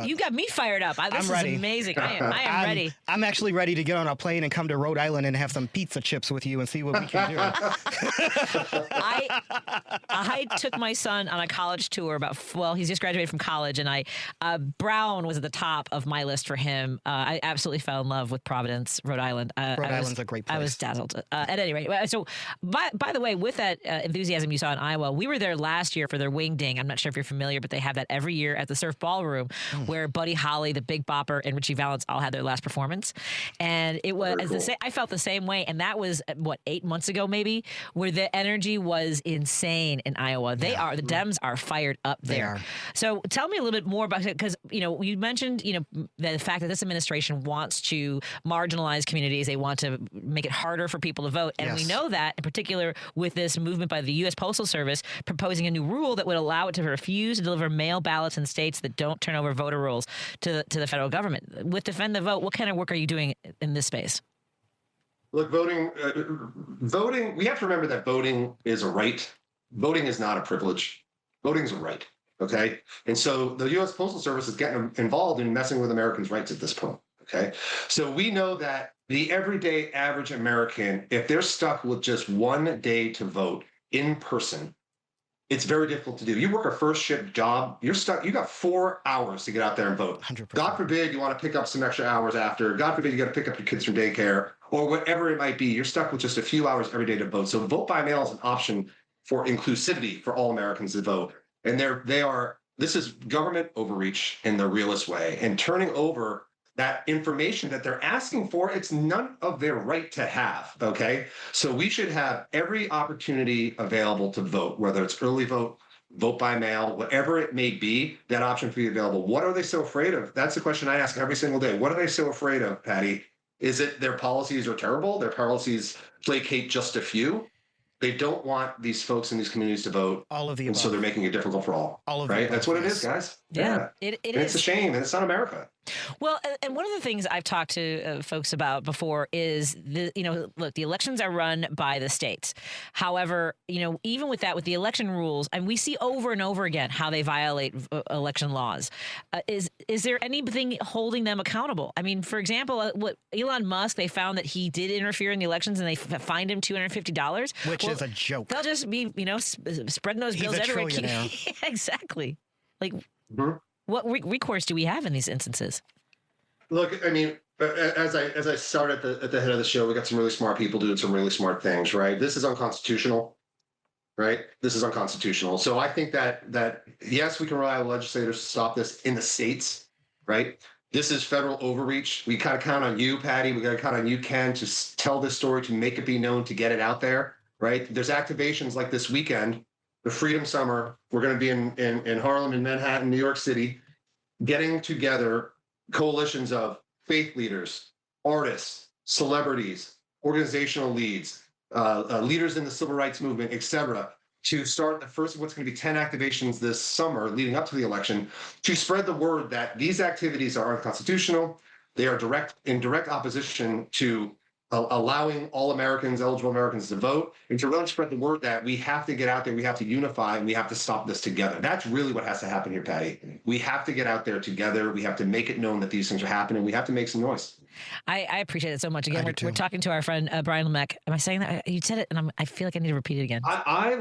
[SPEAKER 2] You got me fired up. This is amazing. I am ready.
[SPEAKER 3] I'm actually ready to get on a plane and come to Rhode Island and have some pizza chips with you and see what we can do.
[SPEAKER 2] I took my son on a college tour he's just graduated from college, and Brown was at the top of my list for him. I absolutely fell in love with Providence, Rhode Island.
[SPEAKER 3] Rhode Island's a great place.
[SPEAKER 2] I was dazzled. At any rate, so by the way, with that enthusiasm you saw in Iowa, we were there last year for their Wing Ding. I'm not sure if you're familiar, but they have that every year at the Surf Ballroom where Buddy Holly, the Big Bopper, and Richie Valens all had their last performance. And it was I felt the same way. And that was, 8 months ago maybe, where the energy was insane in Iowa. The Dems are fired up there. So tell me a little bit more about it, because, you mentioned, the fact that this administration wants to marginalize communities. They want to make it harder for people to vote. And we know that, in particular, with this movement by the U.S. Postal Service proposing a new rule that would allow it to refuse to deliver mail ballots in states that don't turn over voter rolls to the federal government. With Defend the Vote, what kind of work are you doing in this space?
[SPEAKER 6] Look, voting, we have to remember that voting is a right. Voting is not a privilege. Voting is a right, okay? And so the U.S. Postal Service is getting involved in messing with Americans' rights at this point, okay? So we know that the everyday average American, if they're stuck with just one day to vote in person, it's very difficult to do. You work a first shift job, you're stuck, you got 4 hours to get out there and vote.
[SPEAKER 3] 100%.
[SPEAKER 6] God forbid you want to pick up some extra hours after. God forbid you got to pick up your kids from daycare or whatever it might be. You're stuck with just a few hours every day to vote. So vote by mail is an option for inclusivity for all Americans to vote. And this is government overreach in the realest way. And turning over that information that they're asking for, it's none of their right to have, okay? So we should have every opportunity available to vote, whether it's early vote, vote by mail, whatever it may be, that option to be available. What are they so afraid of? That's the question I ask every single day. What are they so afraid of, Patty? Is it their policies are terrible? Their policies placate just a few? They don't want these folks in these communities to vote.
[SPEAKER 3] All of the
[SPEAKER 6] above. So they're making it difficult for all.
[SPEAKER 3] All of
[SPEAKER 6] right? That's what it is, guys.
[SPEAKER 2] Yeah. It is.
[SPEAKER 6] It's a shame, and it's not America.
[SPEAKER 2] Well, and one of the things I've talked to folks about before is look, the elections are run by the states. However, even with that, with the election rules, and we see over and over again how they violate election laws. Is there anything holding them accountable? I mean, for example, what Elon Musk, they found that he did interfere in the elections, and they fined him $250,
[SPEAKER 3] which is a joke.
[SPEAKER 2] They'll just be, spreading those bills everywhere. Yeah, exactly. Like. Mm-hmm. What recourse do we have in these instances?
[SPEAKER 6] Look, I mean, as I started at the head of the show, we got some really smart people doing some really smart things, right? This is unconstitutional, right? This is unconstitutional. So I think that yes, we can rely on legislators to stop this in the states, right? This is federal overreach. We kind of count on you, Patty. We got to count on you, Ken, to tell this story, to make it be known, to get it out there, right? There's activations like this weekend, the Freedom Summer. We're going to be in Harlem, in Manhattan, New York City, getting together coalitions of faith leaders, artists, celebrities, organizational leads, leaders in the civil rights movement, et cetera, to start the first of what's going to be 10 activations this summer leading up to the election to spread the word that these activities are unconstitutional. They are in direct opposition to allowing all Americans, eligible Americans, to vote, and to really spread the word that we have to get out there, we have to unify, and we have to stop this together. That's really what has to happen here, Patty. We have to get out there together. We have to make it known that these things are happening. We have to make some noise.
[SPEAKER 2] I appreciate it so much. Again, we're talking to our friend Brian LeMec. Am I saying that? You said it, and I feel like I need to repeat it again.
[SPEAKER 6] I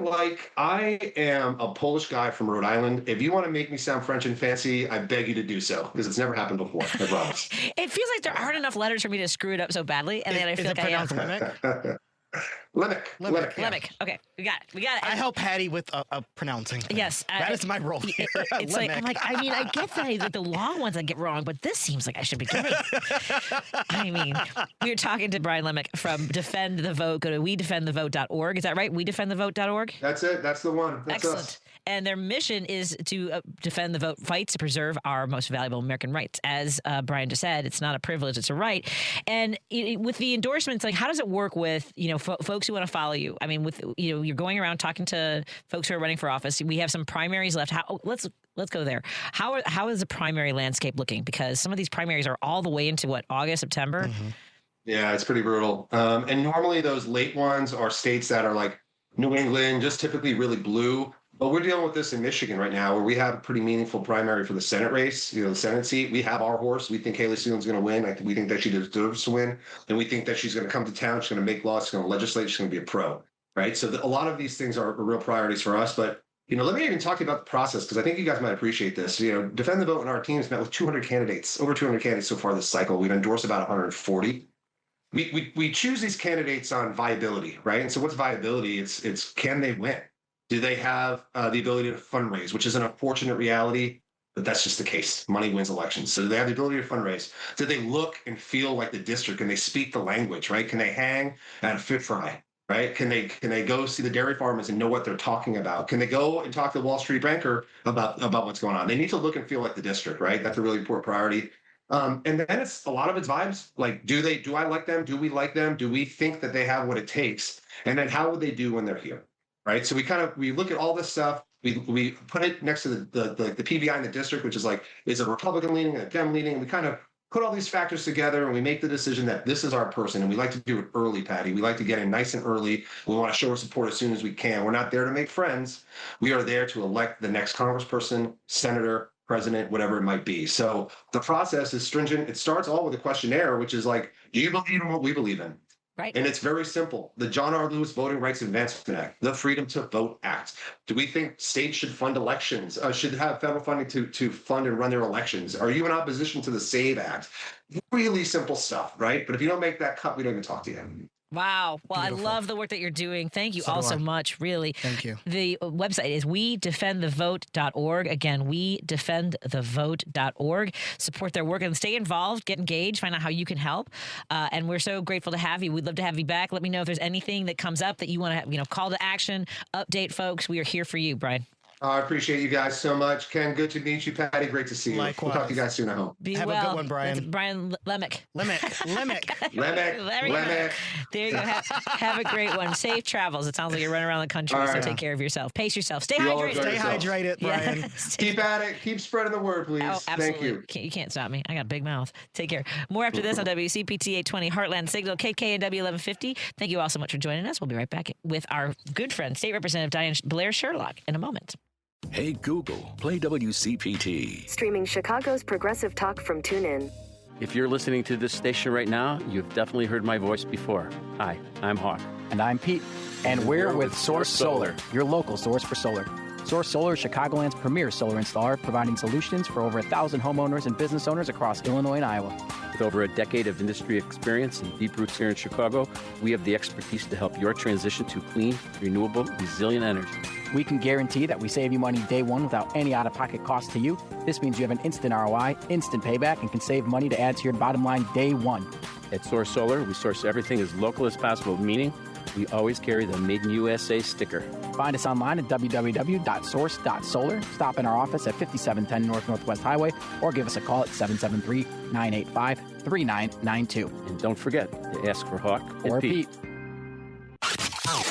[SPEAKER 6] am a Polish guy from Rhode Island. If you want to make me sound French and fancy, I beg you to do so, because it's never happened before. I promise.
[SPEAKER 2] It feels like there aren't enough letters for me to screw it up so badly, and then I feel like I am. Lemick. Okay, we got it.
[SPEAKER 3] I help Patty with pronouncing things.
[SPEAKER 2] Yes,
[SPEAKER 3] that is my role here.
[SPEAKER 2] It's like I get that like the long ones I get wrong, but this seems like I should be getting. I mean, we were talking to Brian Lemick from Defend the Vote. Go to wedefendthevote.org. Is that right? Wedefendthevote.org.
[SPEAKER 6] That's it. That's the one. That's
[SPEAKER 2] excellent.
[SPEAKER 6] Us.
[SPEAKER 2] And their mission is to defend the vote, fight to preserve our most valuable American rights. As Brian just said, it's not a privilege, it's a right. And with the endorsements, like, how does it work with, folks who want to follow you? I mean, with, you're going around talking to folks who are running for office. We have some primaries left. Let's go there. How is the primary landscape looking? Because some of these primaries are all the way into August, September?
[SPEAKER 6] Mm-hmm. Yeah, it's pretty brutal. And normally those late ones are states that are like New England, just typically really blue. But we're dealing with this in Michigan right now, where we have a pretty meaningful primary for the Senate race, the Senate seat. We have our horse. We think Haley Stevens is going to win. We think that she deserves to win. And we think that she's going to come to town. She's going to make laws. She's going to legislate. She's going to be a pro, right? So a lot of these things are real priorities for us. But, let me even talk to you about the process, because I think you guys might appreciate this. Defend the Vote and our team's met with 200 candidates, over 200 candidates so far this cycle. We've endorsed about 140. We choose these candidates on viability, right? And so what's viability? It's can they win? Do they have the ability to fundraise, which is an unfortunate reality, but that's just the case. Money wins elections. So do they have the ability to fundraise? Do they look and feel like the district? Can they speak the language, right? Can they hang at a fish fry, right? Can they go see the dairy farmers and know what they're talking about? Can they go and talk to the Wall Street banker about what's going on? They need to look and feel like the district, right? That's a really important priority. And then a lot of it's vibes. Like, do I like them? Do we like them? Do we think that they have what it takes? And then how would they do when they're here? Right. So we look at all this stuff. We put it next to the PVI in the district, which is like, is it Republican leaning, a Dem leaning? We kind of put all these factors together and we make the decision that this is our person. And we like to do it early, Patty. We like to get in nice and early. We want to show our support as soon as we can. We're not there to make friends. We are there to elect the next congressperson, senator, president, whatever it might be. So the process is stringent. It starts all with a questionnaire, which is like, do you believe in what we believe in?
[SPEAKER 2] Right.
[SPEAKER 6] And it's very simple. The John R. Lewis Voting Rights Advancement Act, the Freedom to Vote Act. Do we think states should fund elections, should have federal funding to fund and run their elections? Are you in opposition to the SAVE Act? Really simple stuff, right? But if you don't make that cut, we don't even talk to you.
[SPEAKER 2] Wow. Well,
[SPEAKER 3] Beautiful.
[SPEAKER 2] I love the work that you're doing. Thank you
[SPEAKER 3] So
[SPEAKER 2] all
[SPEAKER 3] do
[SPEAKER 2] so
[SPEAKER 3] I.
[SPEAKER 2] much, really.
[SPEAKER 3] Thank you.
[SPEAKER 2] The website is wedefendthevote.org. Again, wedefendthevote.org. Support their work and stay involved, get engaged, find out how you can help. And we're so grateful to have you. We'd love to have you back. Let me know if there's anything that comes up that you want to, call to action, update folks. We are here for you, Brian.
[SPEAKER 6] I appreciate you guys so much. Ken, good to meet you. Patty, great to see you.
[SPEAKER 3] Likewise.
[SPEAKER 6] We'll talk to you guys soon, I hope.
[SPEAKER 2] Be
[SPEAKER 3] Have
[SPEAKER 2] well.
[SPEAKER 3] a good one, Brian.
[SPEAKER 2] That's Brian Lemick.
[SPEAKER 6] Lemek.
[SPEAKER 2] There you go. Have a great one. Safe travels. It sounds like you're running around the country,
[SPEAKER 6] All
[SPEAKER 2] so
[SPEAKER 6] right.
[SPEAKER 2] take care of yourself. Pace yourself. Stay
[SPEAKER 6] You all
[SPEAKER 2] hydrated.
[SPEAKER 6] enjoy
[SPEAKER 3] Stay
[SPEAKER 6] yourself.
[SPEAKER 3] hydrated, Brian.
[SPEAKER 2] Yeah.
[SPEAKER 6] Keep at it. Keep spreading the word, please.
[SPEAKER 2] Oh, absolutely.
[SPEAKER 6] Thank you.
[SPEAKER 2] You can't stop me. I got a big mouth. Take care. More after this on WCPT 820 Heartland Signal, KKNW 1150. Thank you all so much for joining us. We'll be right back with our good friend, State Representative Diane Blair Sherlock, in a moment.
[SPEAKER 4] Hey Google, play WCPT.
[SPEAKER 11] Streaming Chicago's progressive talk from TuneIn.
[SPEAKER 12] If you're listening to this station right now, you've definitely heard my voice before. Hi, I'm Hawk.
[SPEAKER 13] And I'm Pete. And we're with Source Solar, your local source for solar. Source Solar is Chicagoland's premier solar installer, providing solutions for over 1,000 homeowners and business owners across Illinois and Iowa.
[SPEAKER 12] With over a decade of industry experience and deep roots here in Chicago, we have the expertise to help your transition to clean, renewable, resilient energy.
[SPEAKER 13] We can guarantee that we save you money day one without any out-of-pocket cost to you. This means you have an instant ROI, instant payback, and can save money to add to your bottom line day one.
[SPEAKER 12] At Source Solar, we source everything as local as possible, meaning we always carry the Made in USA sticker.
[SPEAKER 13] Find us online at www.source.solar. Stop in our office at 5710 North Northwest Highway or give us a call at 773-985-3992.
[SPEAKER 12] And don't forget to ask for Hawk
[SPEAKER 13] Or
[SPEAKER 12] and Pete.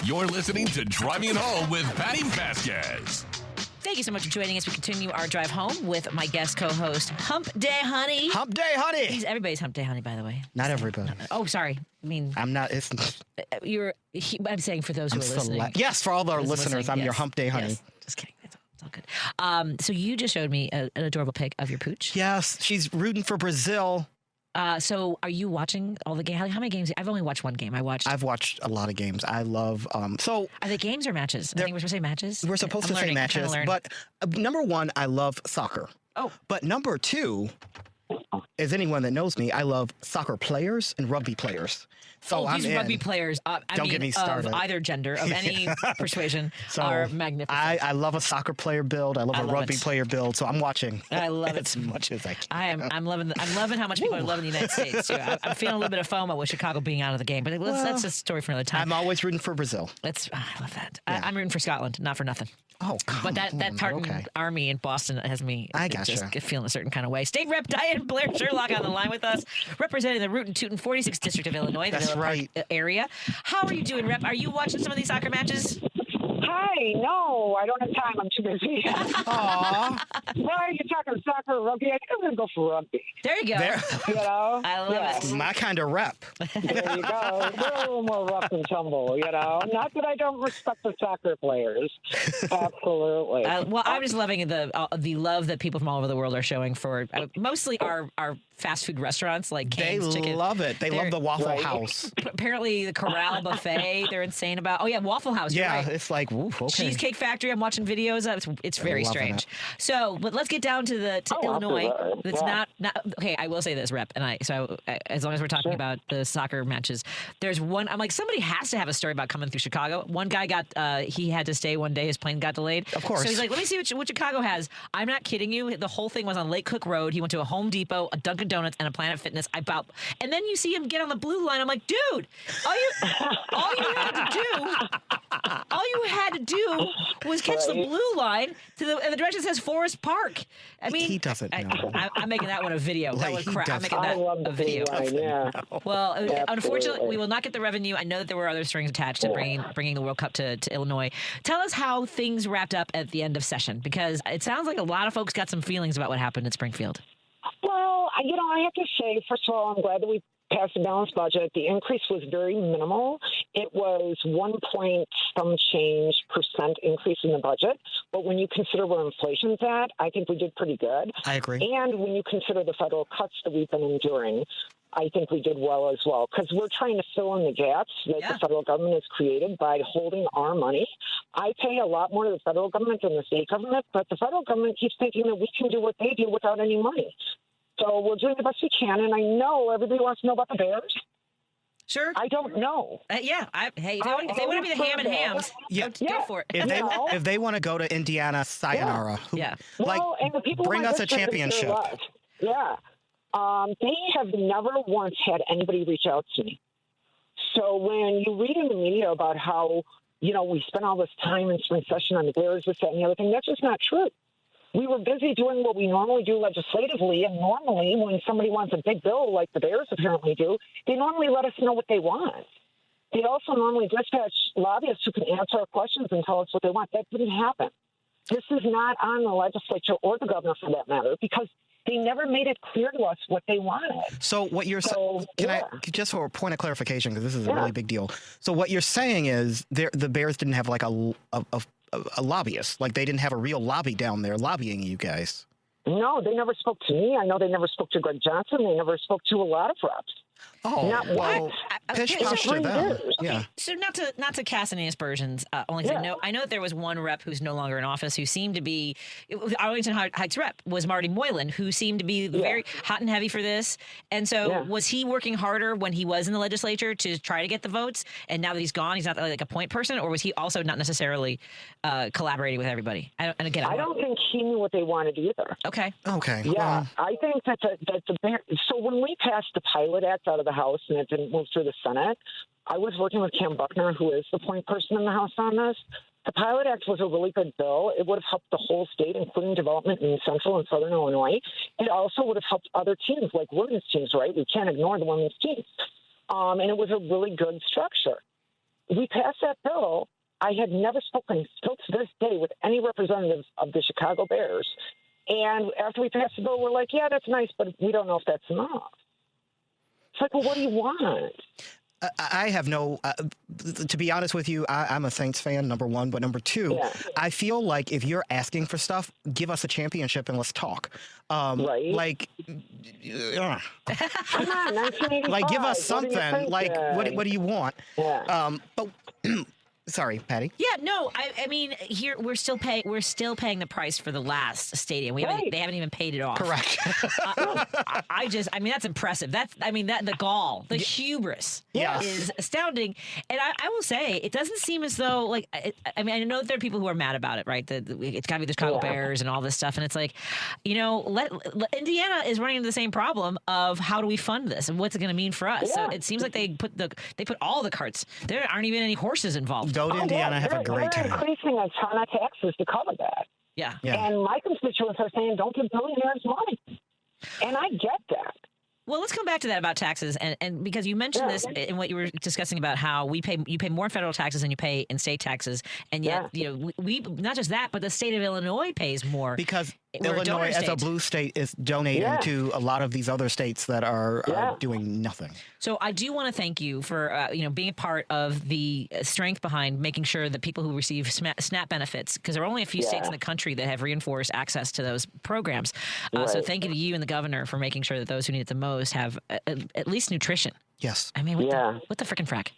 [SPEAKER 10] You're listening to Driving It Home with Patti Vasquez.
[SPEAKER 2] Thank you so much for joining us. We continue our drive home with my guest co-host, Hump Day Honey.
[SPEAKER 3] Hump Day Honey.
[SPEAKER 2] He's everybody's Hump Day Honey, by the way.
[SPEAKER 3] Not everybody.
[SPEAKER 2] Oh, sorry. I mean,
[SPEAKER 3] I'm not.
[SPEAKER 2] I'm saying for those who are listening.
[SPEAKER 3] Yes, for all our
[SPEAKER 2] Those
[SPEAKER 3] listeners, I'm your
[SPEAKER 2] yes,
[SPEAKER 3] Hump Day Honey.
[SPEAKER 2] yes. Just kidding. It's all good. So you just showed me an adorable pic of your pooch.
[SPEAKER 3] Yes, she's rooting for Brazil.
[SPEAKER 2] So are you watching all the games? How many games? I've only watched one game. I've watched
[SPEAKER 3] a lot of games. I love. So
[SPEAKER 2] are they games or matches? I think we're supposed to say matches.
[SPEAKER 3] We're supposed to say matches, but number one, I love soccer.
[SPEAKER 2] Oh,
[SPEAKER 3] but number two, as anyone that knows me, I love soccer players and rugby players. So
[SPEAKER 2] these rugby players,
[SPEAKER 3] Don't get me started.
[SPEAKER 2] Of either gender, of any persuasion, are magnificent.
[SPEAKER 3] I love a soccer player build. I love a rugby player build. So I'm watching.
[SPEAKER 2] I love it
[SPEAKER 3] as much as I can.
[SPEAKER 2] I'm loving how much people are loving the United States too. I'm feeling a little bit of FOMO with Chicago being out of the game, but that's a story for another time.
[SPEAKER 3] I'm always rooting for Brazil.
[SPEAKER 2] I love that. Yeah. I'm rooting for Scotland, not for nothing.
[SPEAKER 3] Oh,
[SPEAKER 2] but that tartan army in Boston has me just feeling a certain kind of way. State Rep Diane Blair Sherlock on the line with us, representing the Rootin' Tootin' 46th District of Illinois, the Villa Park area. How are you doing, Rep? Are you watching some of these soccer matches?
[SPEAKER 14] Hi, no, I don't have time. I'm too busy.
[SPEAKER 3] Aww.
[SPEAKER 14] Why are you talking soccer or rugby? I think I'm going to go for rugby.
[SPEAKER 2] There you go.
[SPEAKER 14] You know?
[SPEAKER 2] I love it.
[SPEAKER 3] My kind of rep.
[SPEAKER 14] There you go. They're a little more rough and tumble, you know? Not that I don't respect the soccer players. Absolutely.
[SPEAKER 2] Well, I'm just loving the love that people from all over the world are showing for mostly our fast food restaurants like Cane's Chicken.
[SPEAKER 3] They love it. They love the Waffle House.
[SPEAKER 2] Apparently, the Corral Buffet, they're insane about. Oh, yeah, Waffle House.
[SPEAKER 3] Yeah,
[SPEAKER 2] right.
[SPEAKER 3] it's like, oof, okay.
[SPEAKER 2] Cheesecake Factory, I'm watching videos of. It's very strange. So, but let's get down to Illinois. It's not okay. I will say this, Rep, and as long as we're talking about the soccer matches, there's one. I'm like, somebody has to have a story about coming through Chicago. One guy he had to stay one day. His plane got delayed.
[SPEAKER 3] Of course.
[SPEAKER 2] So he's like, let me see what Chicago has. I'm not kidding you. The whole thing was on Lake Cook Road. He went to a Home Depot, a Dunkin' Donuts, and a Planet Fitness. And then you see him get on the blue line. I'm like, dude, all you had had to do was catch the blue line and the direction says Forest Park. I mean,
[SPEAKER 3] he doesn't know.
[SPEAKER 2] I'm making that one a video. That was crap. I'm making that a video.
[SPEAKER 14] Line, yeah.
[SPEAKER 2] Well,
[SPEAKER 14] Absolutely.
[SPEAKER 2] unfortunately, we will not get the revenue. I know that there were other strings attached to bringing the World Cup to Illinois. Tell us how things wrapped up at the end of session, because it sounds like a lot of folks got some feelings about what happened at Springfield.
[SPEAKER 14] Well, I have to say, first of all, I'm glad that we passed a balanced budget. The increase was very minimal. It was 1 point some change % increase in the budget. But when you consider where inflation's at, I think we did pretty good.
[SPEAKER 3] I agree.
[SPEAKER 14] And when you consider the federal cuts that we've been enduring, I think we did well as well, because we're trying to fill in the gaps that the federal government has created by holding our money. I pay a lot more to the federal government than the state government, but the federal government keeps thinking that we can do what they do without any money. So we're doing the best we can, and I know everybody wants to know about the Bears.
[SPEAKER 2] Sure.
[SPEAKER 14] I don't know.
[SPEAKER 2] Yeah. If they want to be the ham and hams, go for it.
[SPEAKER 3] If they want to go to Indiana, sayonara.
[SPEAKER 2] Yeah.
[SPEAKER 14] Well, and the people
[SPEAKER 3] bring us a championship.
[SPEAKER 14] Yeah. They have never once had anybody reach out to me. So when you read in the media about how, we spent all this time in spring session on the Bears, this, that, and the other thing, that's just not true. We were busy doing what we normally do legislatively, and normally when somebody wants a big bill like the Bears apparently do, they normally let us know what they want. They also normally dispatch lobbyists who can answer our questions and tell us what they want. That didn't happen. This is not on the legislature or the governor for that matter, because they never made it clear to us what they wanted.
[SPEAKER 3] So what you're saying, I just for a point of clarification, because this is a really big deal. So what you're saying is the Bears didn't have like a lobbyist, like they didn't have a real lobby down there lobbying you guys.
[SPEAKER 14] No, they never spoke to me. I know they never spoke to Greg Johnson. They never spoke to a lot of reps.
[SPEAKER 3] Oh,
[SPEAKER 14] not
[SPEAKER 3] well, pish posh to them.
[SPEAKER 2] Okay, so not to cast any aspersions, only because I know that there was one rep who's no longer in office who seemed to be Arlington Heights rep was Marty Moylan, who seemed to be very hot and heavy for this. And so was he working harder when he was in the legislature to try to get the votes? And now that he's gone, he's not like a point person, or was he also not necessarily collaborating with everybody? I don't
[SPEAKER 14] think he knew what they wanted either.
[SPEAKER 2] Okay.
[SPEAKER 14] Yeah, I think that so when we passed the Pilot Act out of the House and it didn't move through the Senate, I was working with Cam Buckner, who is the point person in the House on this. The Pilot Act was a really good bill. It would have helped the whole state, including development in central and southern Illinois. It also would have helped other teams, like women's teams, right? We can't ignore the women's teams. And it was a really good structure. We passed that bill. I had never spoken, still to this day, with any representatives of the Chicago Bears. And after we passed the bill, we're like, yeah, that's nice, but we don't know if that's enough. It's like, well, what do you want?
[SPEAKER 3] I have no, to be honest with you, I'm a Saints fan, number one. But number two, I feel like if you're asking for stuff, give us a championship and let's talk.
[SPEAKER 14] Right.
[SPEAKER 3] Like,
[SPEAKER 14] come on, 1985.
[SPEAKER 3] like, give us something. Like, what do you want?
[SPEAKER 14] Yeah.
[SPEAKER 3] But sorry, Patty.
[SPEAKER 2] Yeah, no, I mean, here we're still paying the price for the last stadium. They haven't even paid it off.
[SPEAKER 3] Correct.
[SPEAKER 2] I mean, that's impressive. The gall, the hubris is astounding. And I will say, it doesn't seem as though I know that there are people who are mad about it, right? It's got to be the Chicago Bears and all this stuff. And it's like, Indiana is running into the same problem of how do we fund this and what's it going to mean for us?
[SPEAKER 14] Yeah.
[SPEAKER 2] So it seems like they put all the carts. There aren't even any horses involved.
[SPEAKER 3] Go to Indiana, have a great time.
[SPEAKER 14] They're increasing a ton of taxes to cover that.
[SPEAKER 2] Yeah.
[SPEAKER 14] And my constituents are saying, don't give billionaires money. And I get that.
[SPEAKER 2] Well, let's come back to that about taxes, and because you mentioned this in what you were discussing about how you pay more in federal taxes than you pay in state taxes, and yet we not just that, but the state of Illinois pays more
[SPEAKER 3] because Illinois, as a blue state, is donating to a lot of these other states that are doing nothing.
[SPEAKER 2] So I do want to thank you for being a part of the strength behind making sure that people who receive SNAP benefits, because there are only a few states in the country that have reinforced access to those programs. So thank you to you and the governor for making sure that those who need it the most have at least nutrition.
[SPEAKER 3] Yes.
[SPEAKER 2] I mean, what the frickin' frack?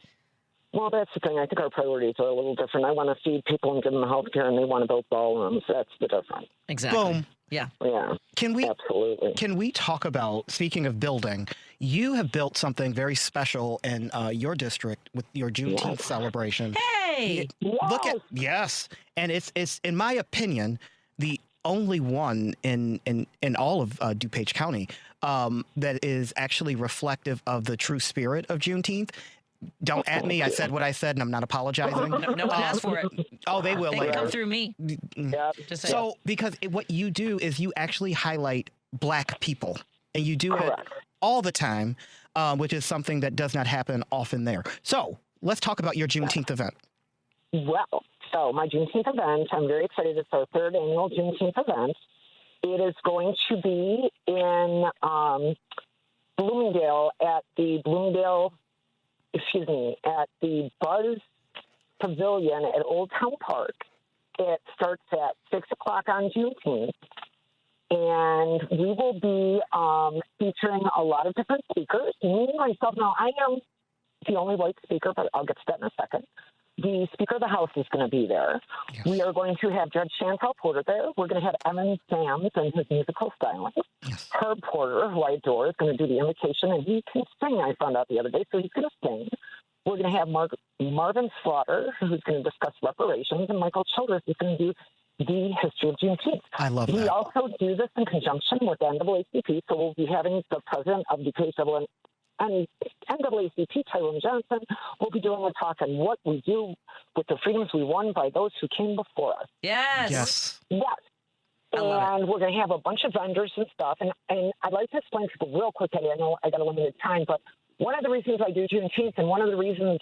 [SPEAKER 14] Well, that's the thing. I think our priorities are a little different. I want to feed people and give them health care, and they want to build ballrooms. That's the difference.
[SPEAKER 2] Exactly.
[SPEAKER 3] Boom.
[SPEAKER 2] Yeah.
[SPEAKER 14] Yeah. Absolutely.
[SPEAKER 3] Can we talk about, speaking of building, you have built something very special in your district with your Juneteenth celebration.
[SPEAKER 2] Hey!
[SPEAKER 3] Look at, and it's in my opinion, the only one in all of DuPage County that is actually reflective of the true spirit of Juneteenth. Don't at me. I said what I said, and I'm not apologizing.
[SPEAKER 2] No one asked for it.
[SPEAKER 3] Oh, they will.
[SPEAKER 2] They
[SPEAKER 3] later.
[SPEAKER 2] can come through me. Just saying.
[SPEAKER 3] So, because what you do is you actually highlight Black people, and you do it all the time, which is something that does not happen often there. So, let's talk about your Juneteenth event.
[SPEAKER 14] Well, so my Juneteenth event, I'm very excited. It's our third annual Juneteenth event. It is going to be in Bloomingdale at the Buzz Pavilion at Old Town Park. It starts at 6 o'clock on Juneteenth. And we will be featuring a lot of different speakers. Me, myself, now I am the only white speaker, but I'll get to that in a second. The Speaker of the House is going to be there. Yes. We are going to have Judge Chantal Porter there. We're going to have Evan Sams and his musical stylings. Yes. Herb Porter, who I adore, is going to do the invocation, and he can sing, I found out the other day, so he's going to sing. We're going to have Marvin Slaughter, who's going to discuss reparations, and Michael Childress is going to do the history of Juneteenth.
[SPEAKER 3] I love that.
[SPEAKER 14] We also do this in conjunction with the NAACP, so we'll be having the president of the NAACP, Tyrone Johnson, will be doing a talk on what we do with the freedoms we won by those who came before us.
[SPEAKER 2] Yes.
[SPEAKER 3] Yes.
[SPEAKER 14] Yes. And we're going to have a bunch of vendors and stuff. And I'd like to explain to people real quick, Eddie, I know I got a limited time, but one of the reasons I do Juneteenth and one of the reasons,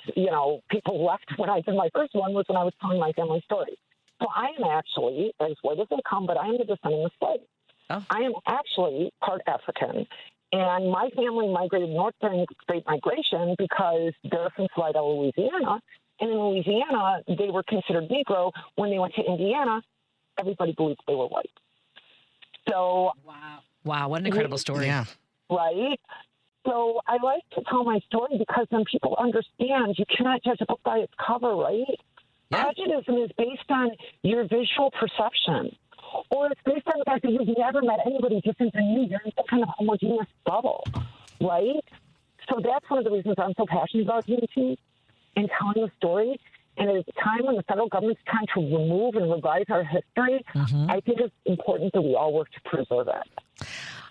[SPEAKER 14] people left when I did my first one was when I was telling my family story. So I am actually, as white as they come, but I am the descendant of slaves. Oh. I am actually part African. And my family migrated north during the Great Migration because they're from Slidell, Louisiana. And in Louisiana, they were considered Negro. When they went to Indiana, everybody believed they were white. So,
[SPEAKER 2] wow, what an incredible story.
[SPEAKER 3] Yeah.
[SPEAKER 14] Right? So I like to tell my story because then people understand you cannot judge a book by its cover, right? Yeah. Prejudice is based on your visual perception. Or it's based on the fact that you've never met anybody different than you. You're in some kind of homogeneous bubble, right? So that's one of the reasons I'm so passionate about Juneteenth and telling the story. And at a time when the federal government's trying to remove and revise our history, I think it's important that we all work to preserve it.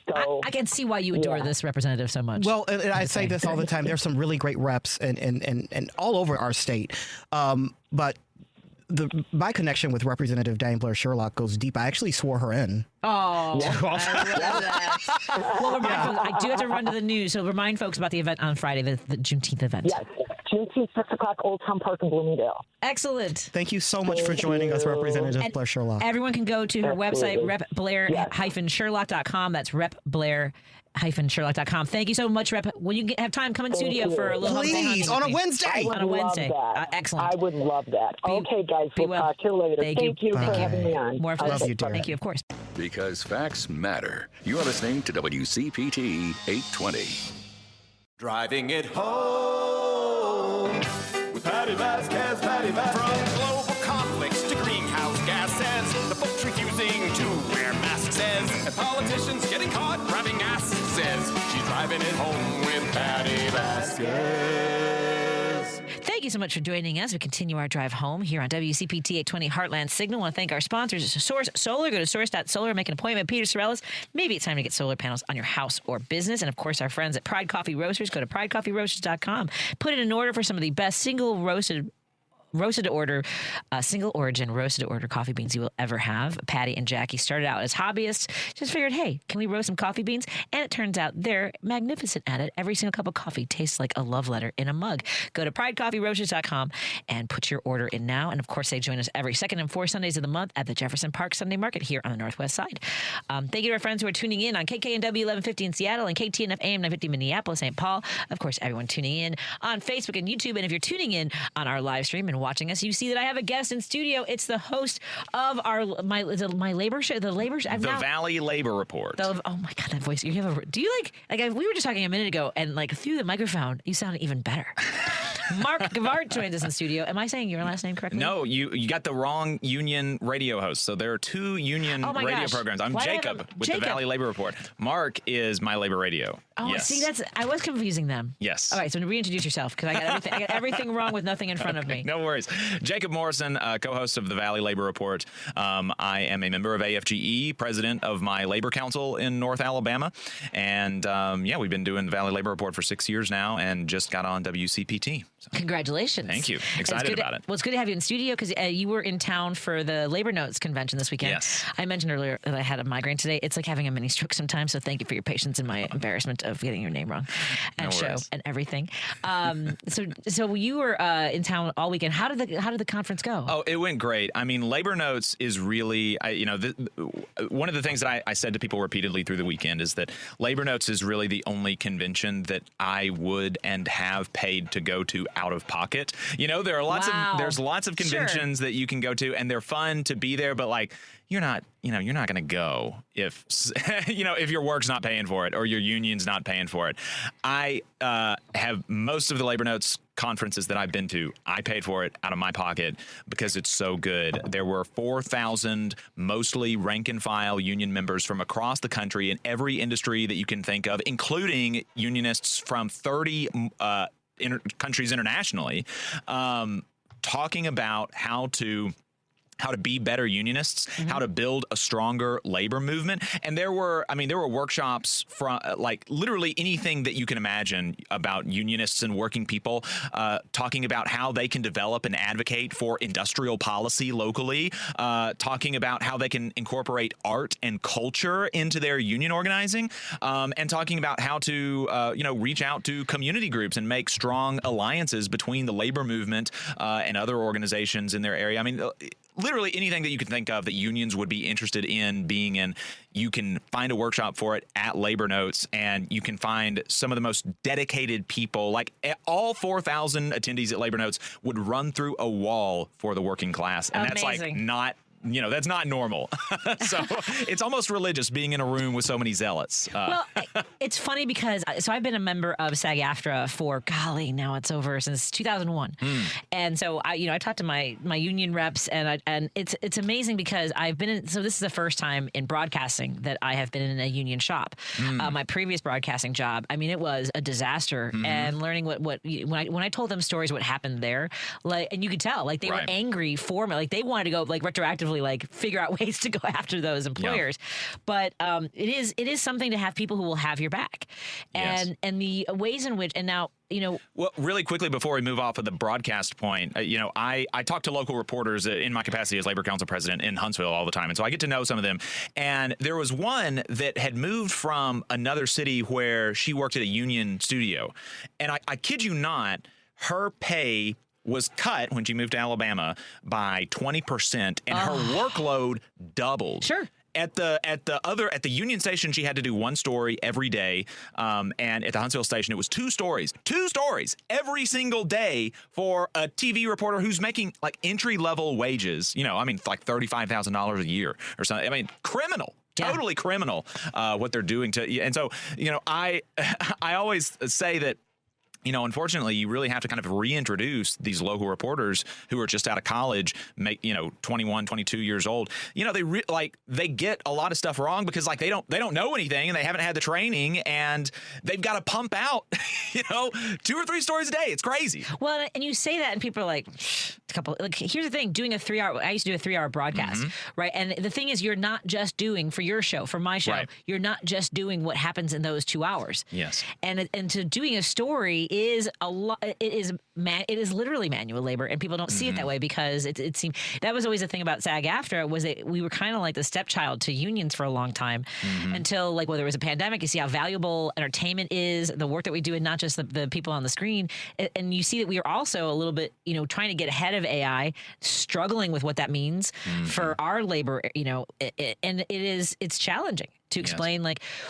[SPEAKER 14] So,
[SPEAKER 2] I can see why you adore this representative so much.
[SPEAKER 3] Well, and I say this all the time. There's some really great reps and all over our state. But my connection with Representative Diane Blair Sherlock goes deep. I actually swore her in.
[SPEAKER 2] Oh, I love that. Well, remind folks, I do have to run to the news, so remind folks about the event on Friday, the Juneteenth event.
[SPEAKER 14] Yes, Juneteenth, 6 o'clock, Old Town Park in Bloomingdale.
[SPEAKER 2] Excellent.
[SPEAKER 3] Thank you so much for joining us, Representative Blair Sherlock.
[SPEAKER 2] Everyone can go to her website, repblair-sherlock.com. That's repblair-sherlock.com. Thank you so much, Rep. When you have time, come in studio for a little
[SPEAKER 3] Please, on a Wednesday.
[SPEAKER 2] On a Wednesday.
[SPEAKER 14] Excellent. I would love that. Okay, guys, we'll talk to you later. Thank you for having me on.
[SPEAKER 2] More for
[SPEAKER 3] love you, dear.
[SPEAKER 2] Thank you, of course.
[SPEAKER 4] Because facts matter. You're listening to WCPT 820.
[SPEAKER 1] Driving it home with Patti Vasquez, Patti Vasquez. From global conflicts to greenhouse gases, the folks refusing to wear masks says, and politicians getting caught grabbing ass says, she's driving it home with Patti Vasquez.
[SPEAKER 2] Thank you so much for joining us. We continue our drive home here on WCPT 820 Heartland Signal. I want to thank our sponsors, Source Solar. Go to source.solar, make an appointment. Peter Sorellis, maybe it's time to get solar panels on your house or business. And of course, our friends at Pride Coffee Roasters. Go to pridecoffeeroasters.com. Put in an order for some of the best single origin roasted order coffee beans you will ever have. Patty and Jackie started out as hobbyists, just figured, hey, can we roast some coffee beans? And it turns out they're magnificent at it. Every single cup of coffee tastes like a love letter in a mug. Go to pridecoffeeroasters.com and put your order in now. And of course, they join us every second and fourth Sundays of the month at the Jefferson Park Sunday Market here on the Northwest Side. Thank you to our friends who are tuning in on KKNW 1150 in Seattle and KTNF AM 950 Minneapolis, St. Paul. Of course, everyone tuning in on Facebook and YouTube. And if you're tuning in on our live stream and watching us, you see that I have a guest in studio. It's the host of my labor show, the
[SPEAKER 15] Valley Labor Report.
[SPEAKER 2] Oh my God, that voice! You have do you like? We were just talking a minute ago, and through the microphone, you sound even better. Mark Gavart joins us in studio. Am I saying your last name correctly?
[SPEAKER 15] No, you got the wrong union radio host. So there are two union radio programs. I'm Jacob with the Valley Labor Report. Mark is My Labor Radio.
[SPEAKER 2] Oh,
[SPEAKER 15] Yes.
[SPEAKER 2] see, I was confusing them.
[SPEAKER 15] Yes.
[SPEAKER 2] All right, so reintroduce yourself because I got everything wrong with nothing in front of me.
[SPEAKER 15] No worries. Jacob Morrison, co-host of the Valley Labor Report. I am a member of AFGE, president of my labor council in North Alabama. And we've been doing the Valley Labor Report for 6 years now and just got on WCPT. So,
[SPEAKER 2] congratulations.
[SPEAKER 15] thank you. Excited about it.
[SPEAKER 2] Well, it's good to have you in studio because you were in town for the Labor Notes convention this weekend.
[SPEAKER 15] Yes.
[SPEAKER 2] I mentioned earlier that I had a migraine today. It's like having a mini stroke sometimes. So thank you for your patience and my embarrassment of getting your name wrong and show and everything. So you were in town all weekend. How did the conference go?
[SPEAKER 15] Oh, it went great. I mean, Labor Notes is really, one of the things that I said to people repeatedly through the weekend is that Labor Notes is really the only convention that I would and have paid to go to out of pocket. There are there's lots of conventions that you can go to and they're fun to be there, but like you're not going to go if if your work's not paying for it or your union's not paying for it. I have most of the Labor Notes conferences that I've been to, I paid for it out of my pocket because it's so good. There were 4,000 mostly rank and file union members from across the country in every industry that you can think of, including unionists from 30 countries internationally, talking about how to be better unionists, how to build a stronger labor movement. And there were workshops from like literally anything that you can imagine about unionists and working people, talking about how they can develop and advocate for industrial policy locally, talking about how they can incorporate art and culture into their union organizing, and talking about how to, reach out to community groups and make strong alliances between the labor movement and other organizations in their area. I mean, literally anything that you can think of that unions would be interested in being in, you can find a workshop for it at Labor Notes, and you can find some of the most dedicated people. Like all 4,000 attendees at Labor Notes would run through a wall for the working class, and that's like not. That's not normal. So it's almost religious being in a room with so many zealots.
[SPEAKER 2] Well, it's funny because I've been a member of SAG-AFTRA for now it's over since 2001, and so I talked to my union reps, and it's amazing because I've been in. So this is the first time in broadcasting that I have been in a union shop. My previous broadcasting job, it was a disaster, and learning when I told them stories what happened there, and you could tell they were angry for me, they wanted to go retroactively figure out ways to go after those employers. But it is something to have people who will have your back, and the ways in which, and now well,
[SPEAKER 15] really quickly before we move off of the broadcast point, I talk to local reporters in my capacity as Labor Council president in Huntsville all the time, and so I get to know some of them. And there was one that had moved from another city where she worked at a union studio, and I kid you not, her pay was cut when she moved to Alabama by 20%, and her workload doubled.
[SPEAKER 2] Sure.
[SPEAKER 15] At the union station, she had to do one story every day, and at the Huntsville station, it was two stories every single day for a TV reporter who's making entry level wages. Like $35,000 a year or something. Criminal. Totally criminal. What they're doing to, and so I always say that. Unfortunately, you really have to kind of reintroduce these local reporters who are just out of college, 21, 22 years old. They get a lot of stuff wrong because they don't know anything and they haven't had the training, and they've got to pump out, 2 or 3 stories a day. It's crazy.
[SPEAKER 2] Well, and you say that and people are like, here's the thing, doing I used to do a 3-hour broadcast, right? And the thing is, you're not just doing for your show, for my show, you're not just doing what happens in those 2 hours.
[SPEAKER 15] Yes.
[SPEAKER 2] And to doing a story is a lot. It is literally manual labor, and people don't see it that way because it seemed that was always the thing about SAG-AFTRA was that we were kind of like the stepchild to unions for a long time until whether it was a pandemic. You see how valuable entertainment is, the work that we do, and not just the people on the screen. And you see that we are also a little bit trying to get ahead of AI, struggling with what that means for our labor. And it's challenging to explain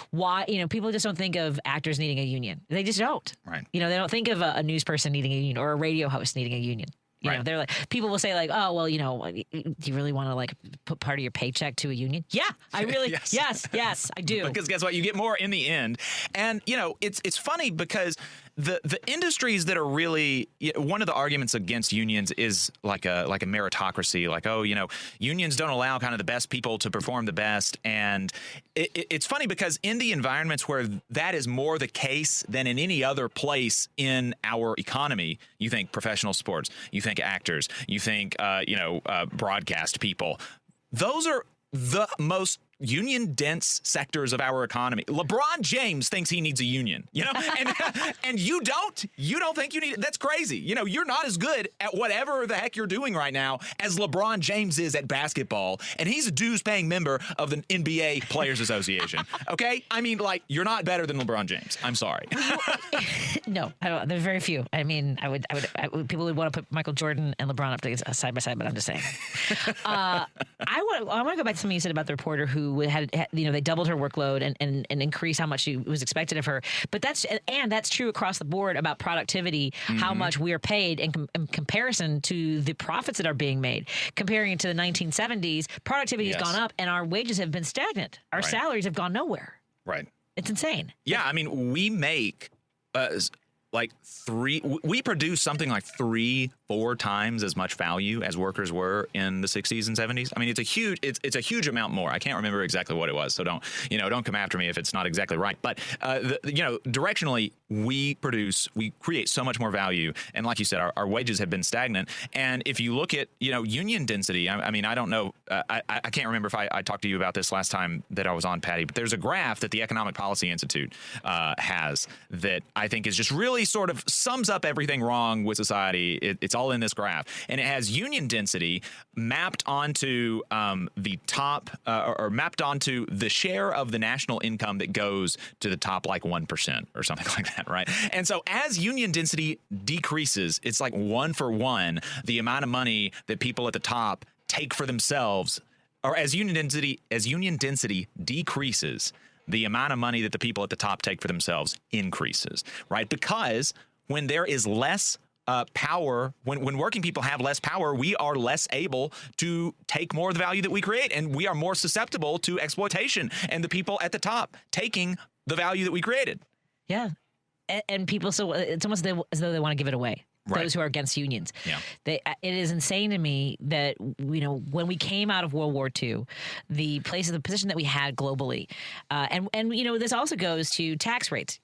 [SPEAKER 2] why people just don't think of actors needing a union. They just don't.
[SPEAKER 15] Right.
[SPEAKER 2] They don't think of a news person needing a union or a radio host needing a union. You know, they're like, people will say oh, well, do you really want to put part of your paycheck to a union? Yeah, I really, yes, I do.
[SPEAKER 15] Because guess what? You get more in the end. And, it's funny because the industries that are really, one of the arguments against unions is like a meritocracy, like, oh, unions don't allow kind of the best people to perform the best. And it's funny because in the environments where that is more the case than in any other place in our economy, you think professional sports, you think actors, you think, broadcast people. Those are the most union dense sectors of our economy. LeBron James thinks he needs a union, and you don't think you need it. That's crazy. You're not as good at whatever the heck you're doing right now as LeBron James is at basketball, and he's a dues paying member of the NBA Players Association. Okay. I mean, you're not better than LeBron James. I'm sorry.
[SPEAKER 2] No, I don't. There's very few. I mean, I would people would want to put Michael Jordan and LeBron up side by side, but I'm just saying. I want to go back to something you said about the reporter who had they doubled her workload and increased how much she was expected of her. But that's true across the board about productivity, how much we are paid in comparison to the profits that are being made. Comparing it to the 1970s, productivity has gone up and our wages have been stagnant. Our salaries have gone nowhere.
[SPEAKER 15] Right.
[SPEAKER 2] It's insane.
[SPEAKER 15] Yeah, I mean, we make we produce something like 3-4 times as much value as workers were in the 60s and 70s. I mean, it's a huge amount more. I can't remember exactly what it was, so don't come after me if it's not exactly right. But directionally, we create so much more value, and like you said, our wages have been stagnant. And if you look at union density, I mean, I don't know, I can't remember if I talked to you about this last time that I was on, Patty, but there's a graph that the Economic Policy Institute has that I think is just really sort of sums up everything wrong with society. It's all in this graph, and it has union density mapped onto the top or mapped onto the share of the national income that goes to the top 1% or something like that, right? And so as union density decreases, it's like 1 for 1 the amount of money that people at the top take for themselves, or as union density decreases, the amount of money that the people at the top take for themselves increases, right? Because when there is less power, when working people have less power, we are less able to take more of the value that we create, and we are more susceptible to exploitation and the people at the top taking the value that we created.
[SPEAKER 2] Yeah. And people, so it's almost as though they want to give it away.
[SPEAKER 15] Right.
[SPEAKER 2] Those who are against unions.
[SPEAKER 15] Yeah.
[SPEAKER 2] It is insane to me that, when we came out of World War II, the position that we had globally, and this also goes to tax rates.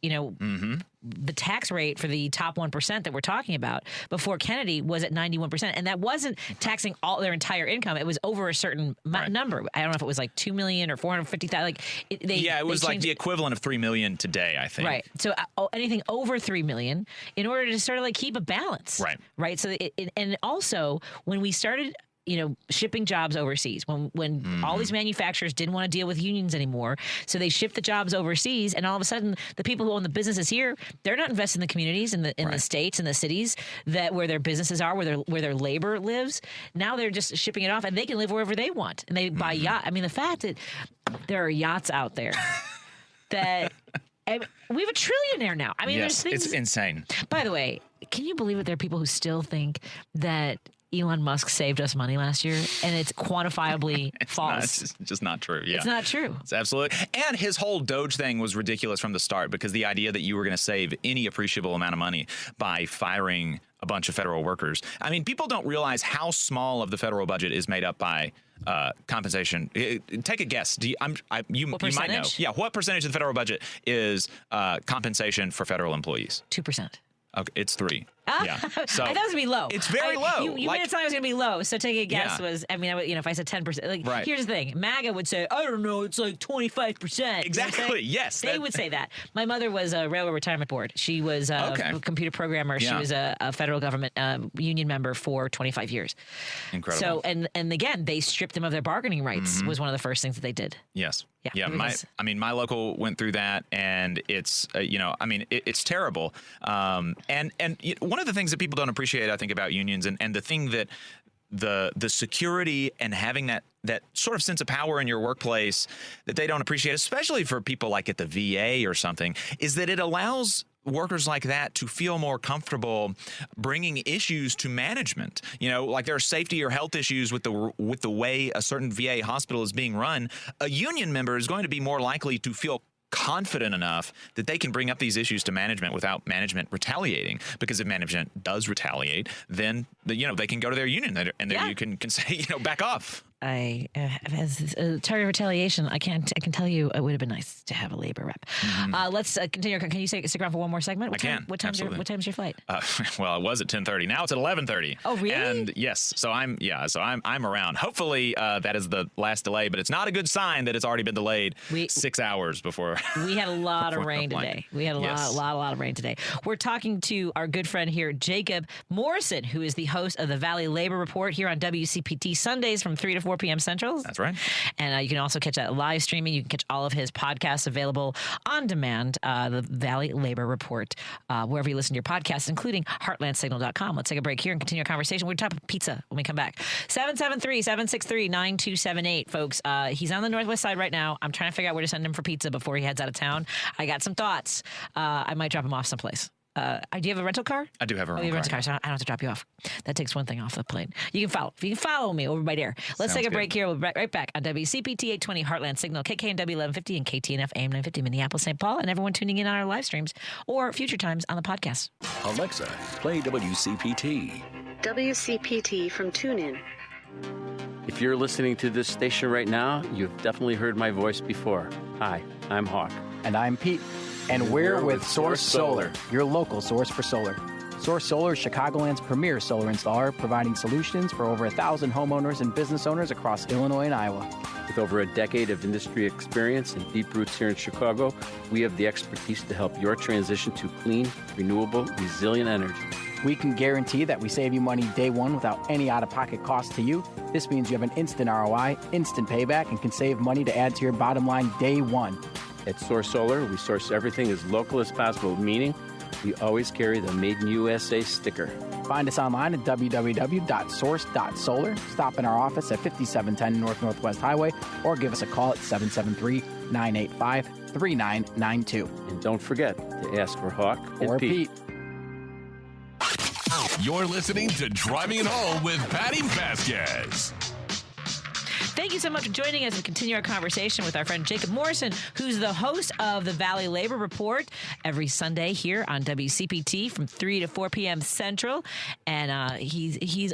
[SPEAKER 2] The tax rate for the top 1% that we're talking about before Kennedy was at 91%. And that wasn't taxing all their entire income. It was over a certain number. I don't know if it was like 2 million or 450,000.
[SPEAKER 15] It was like the equivalent of 3 million today, I think.
[SPEAKER 2] Right. So anything over 3 million in order to sort of keep a balance.
[SPEAKER 15] Right.
[SPEAKER 2] Right. So and also when we started shipping jobs overseas, when all these manufacturers didn't want to deal with unions anymore, so they shipped the jobs overseas, and all of a sudden the people who own the businesses here, they're not investing in the communities in the states and the cities where their businesses are, where their labor lives. Now they're just shipping it off, and they can live wherever they want, and they buy yachts. I mean, the fact that there are yachts out there that. We have a trillionaire now. I mean,
[SPEAKER 15] yes,
[SPEAKER 2] there's things.
[SPEAKER 15] It's insane.
[SPEAKER 2] By the way, can you believe that there are people who still think that Elon Musk saved us money last year, and it's quantifiably false?
[SPEAKER 15] It's just not true. Yeah.
[SPEAKER 2] It's not true.
[SPEAKER 15] It's absolutely. And his whole Doge thing was ridiculous from the start, because the idea that you were going to save any appreciable amount of money by firing a bunch of federal workers. I mean, people don't realize how small of the federal budget is made up by compensation. Take a guess. You might know. Yeah. What percentage of the federal budget is compensation for federal employees?
[SPEAKER 2] 2%.
[SPEAKER 15] Okay, it's 3. Yeah. So
[SPEAKER 2] I thought it was going to be low.
[SPEAKER 15] It's very low.
[SPEAKER 2] You made it sound like it was going to be low. So take a guess was, I mean, if I said 10%, here's the thing. MAGA would say, I don't know, it's like 25%.
[SPEAKER 15] Exactly. Yes.
[SPEAKER 2] They would say that. My mother was a Railroad Retirement Board. She was a computer programmer. Yeah. She was a federal government union member for 25 years.
[SPEAKER 15] Incredible.
[SPEAKER 2] So, and again, they stripped them of their bargaining rights was one of the first things that they did.
[SPEAKER 15] Yes.
[SPEAKER 2] Yeah.
[SPEAKER 15] My local went through that, and it's, it's terrible. And one of the things that people don't appreciate, I think, about unions, and the thing that the security and having that sort of sense of power in your workplace that they don't appreciate, especially for people like at the VA or something, is that it allows workers like that to feel more comfortable bringing issues to management. Like there are safety or health issues with the way a certain VA hospital is being run. A union member is going to be more likely to feel confident enough that they can bring up these issues to management without management retaliating. Because if management does retaliate, then they can go to their union and their union can say, back off.
[SPEAKER 2] As a target of retaliation, I can tell you it would have been nice to have a labor rep. Let's continue. Can you stick around for one more segment?
[SPEAKER 15] I can.
[SPEAKER 2] What time's your flight?
[SPEAKER 15] Well, it was at 10:30. Now it's at 11:30.
[SPEAKER 2] Oh, really?
[SPEAKER 15] And yes, so I'm around. Hopefully that is the last delay, but it's not a good sign that it's already been delayed 6 hours before.
[SPEAKER 2] We had a lot of rain today. We had a lot of rain today. We're talking to our good friend here, Jacob Morrison, who is the host of the Valley Labor Report here on WCPT Sundays from 3 to 4 p.m. Central.
[SPEAKER 15] That's right.
[SPEAKER 2] And you can also catch that live streaming. You can catch all of his podcasts available on demand, the Valley Labor Report, wherever you listen to your podcasts, including heartlandsignal.com. Let's take a break here and continue our conversation. We're talking pizza when we come back. 773-763-9278, folks. He's on the Northwest Side right now. I'm trying to figure out where to send him for pizza before he heads out of town. I got some thoughts. I might drop him off someplace. Do you have a rental car?
[SPEAKER 15] I do have a rental car.
[SPEAKER 2] You have a rental car, so I don't have to drop you off. That takes one thing off the plate. You can follow. If you can follow me over by there. Let's take a break here. We'll be right back on WCPT 820 Heartland Signal, KKNW 1150 and KTNF AM 950 Minneapolis, St. Paul, and everyone tuning in on our live streams or future times on the podcast.
[SPEAKER 4] Alexa, play WCPT.
[SPEAKER 11] WCPT from TuneIn.
[SPEAKER 12] If you're listening to this station right now, you've definitely heard my voice before. Hi, I'm Hawk.
[SPEAKER 13] And I'm Pete. And we're with Source Solar, your local source for solar. Source Solar is Chicagoland's premier solar installer, providing solutions for over 1,000 homeowners and business owners across Illinois and Iowa.
[SPEAKER 12] With over a decade of industry experience and deep roots here in Chicago, we have the expertise to help your transition to clean, renewable, resilient energy.
[SPEAKER 13] We can guarantee that we save you money day one without any out-of-pocket cost to you. This means you have an instant ROI, instant payback, and can save money to add to your bottom line day one.
[SPEAKER 12] At Source Solar, we source everything as local as possible, meaning we always carry the Made in USA sticker.
[SPEAKER 13] Find us online at www.source.solar. Stop in our office at 5710 Northwest Highway or give us a call at 773-985-3992.
[SPEAKER 12] And don't forget to ask for Hawk
[SPEAKER 13] or Pete.
[SPEAKER 10] You're listening to Driving It Home with Patti Vasquez.
[SPEAKER 2] Thank you so much for joining us and continue our conversation with our friend Jacob Morrison, who's the host of the Valley Labor Report every Sunday here on WCPT from 3 to 4 p.m. Central. And he's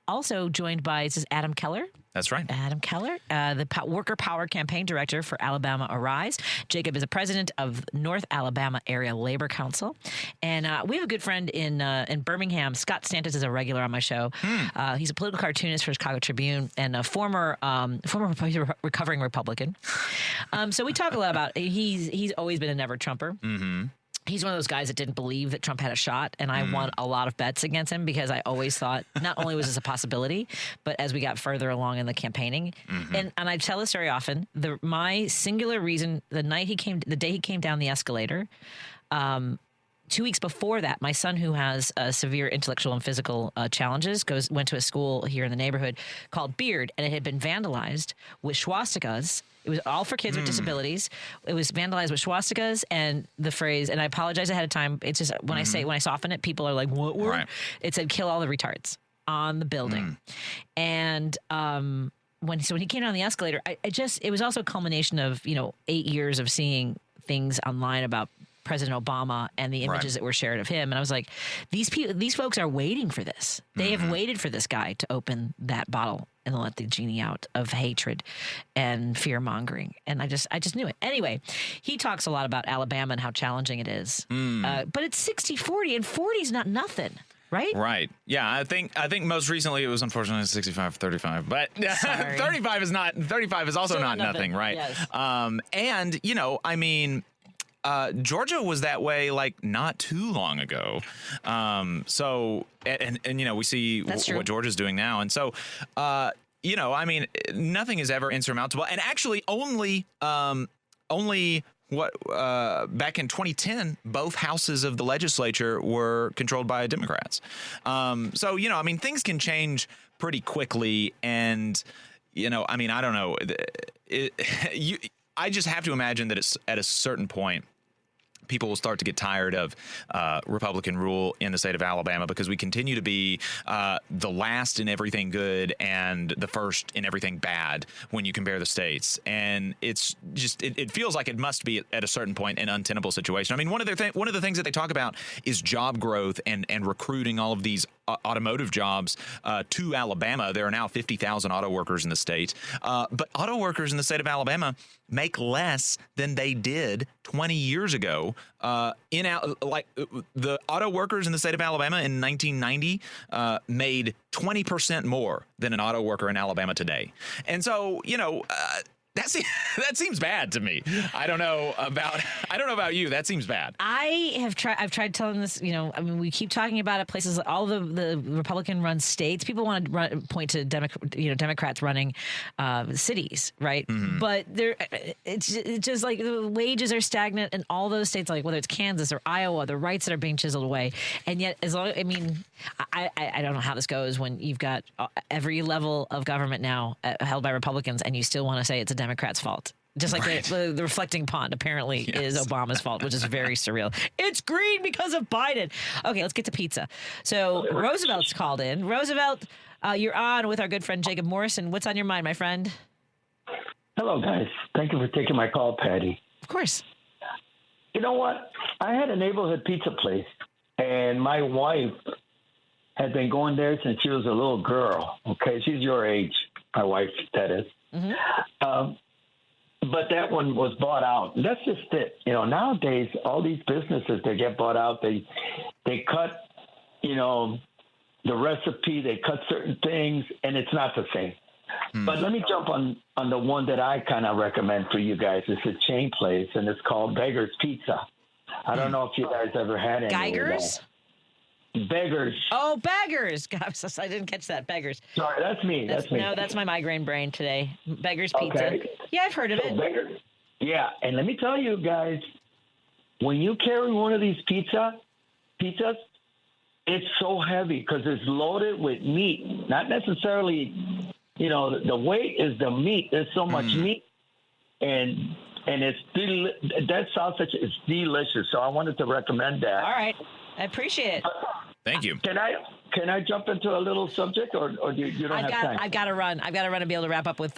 [SPEAKER 2] also joined by Adam Keller.
[SPEAKER 15] That's right.
[SPEAKER 2] Adam Keller, the Worker Power Campaign Director for Alabama Arise. Jacob is the president of North Alabama Area Labor Council. And we have a good friend in Birmingham. Scott Stantis is a regular on my show. He's a political cartoonist for Chicago Tribune and a former recovering Republican. So we talk a lot about, he's always been a never Trumper. Mm-hmm. He's one of those guys that didn't believe that Trump had a shot, and I won a lot of bets against him because I always thought not only was this a possibility, but as we got further along in the campaigning, and I tell this very often, my singular reason, the day he came down the escalator, 2 weeks before that, my son, who has severe intellectual and physical challenges, went to a school here in the neighborhood called Beard, and it had been vandalized with swastikas. It was all for kids with disabilities. It was vandalized with swastikas and the phrase, and I apologize ahead of time. It's just when I soften it, people are like, "What word?" Right. It said "kill all the retards" on the building, and when he came down the escalator, it was also a culmination of 8 years of seeing things online about President Obama and the images that were shared of him. And I was like, these folks are waiting for this. They have waited for this guy to open that bottle and let the genie out of hatred and fear mongering. And I just knew it. Anyway, he talks a lot about Alabama and how challenging it is. But it's 60-40 and 40 is not nothing. Right?
[SPEAKER 15] Right. Yeah, I think most recently it was unfortunately 65-35, but 35 is also not nothing, right?
[SPEAKER 2] Yes.
[SPEAKER 15] And Georgia was that way like not too long ago. So we see what Georgia's doing now. And so, nothing is ever insurmountable. And actually only back in 2010, both houses of the legislature were controlled by Democrats. So, things can change pretty quickly. And, I don't know. I just have to imagine that it's at a certain point, people will start to get tired of Republican rule in the state of Alabama because we continue to be the last in everything good and the first in everything bad when you compare the states. And it's just it feels like it must be at a certain point an untenable situation. I mean, one of the things that they talk about is job growth and recruiting all of these automotive jobs to Alabama. There are now 50,000 auto workers in the state, but auto workers in the state of Alabama make less than they did 20 years ago. The auto workers in the state of Alabama in 1990 made 20% more than an auto worker in Alabama today. And so, that seems bad to me. I don't know about you. That seems bad.
[SPEAKER 2] I've tried telling this, we keep talking about it, places, all the Republican-run states. People want to point to Democrats running cities, right? Mm-hmm. But it's just like the wages are stagnant in all those states, like whether it's Kansas or Iowa, the rights that are being chiseled away. And yet, I don't know how this goes when you've got every level of government now held by Republicans, and you still want to say it's a Democrats' fault. Just like the reflecting pond apparently is Obama's fault, which is very surreal. It's green because of Biden. Okay, let's get to pizza. So Roosevelt's called in. Roosevelt, you're on with our good friend Jacob Morrison. What's on your mind, my friend?
[SPEAKER 16] Hello, guys. Thank you for taking my call, Patty.
[SPEAKER 2] Of course.
[SPEAKER 16] You know what? I had a neighborhood pizza place, and my wife had been going there since she was a little girl. Okay, she's your age, my wife, that is. Mm-hmm. But that one was bought out. That's just it. Nowadays, all these businesses, they get bought out. They cut, the recipe. They cut certain things, and it's not the same. But let me jump on the one that I kind of recommend for you guys. It's a chain place, and it's called Beggar's Pizza. I don't know if you guys ever had any.
[SPEAKER 2] Geigers?
[SPEAKER 16] Beggars.
[SPEAKER 2] Oh, Beggars. God, I didn't catch that. Beggars.
[SPEAKER 16] Sorry, that's me. That's me.
[SPEAKER 2] No, that's my migraine brain today. Beggars Pizza.
[SPEAKER 16] Okay.
[SPEAKER 2] Yeah, I've heard of it.
[SPEAKER 16] Beggars. Yeah, and let me tell you guys, when you carry one of these pizzas, it's so heavy because it's loaded with meat. Not necessarily, the weight is the meat. There's so much meat, and that sausage is delicious. So I wanted to recommend that.
[SPEAKER 2] All right. I appreciate it.
[SPEAKER 15] Thank you.
[SPEAKER 16] Can I jump into a little subject, or you don't have time?
[SPEAKER 2] I've got to run. I've got to run and be able to wrap up with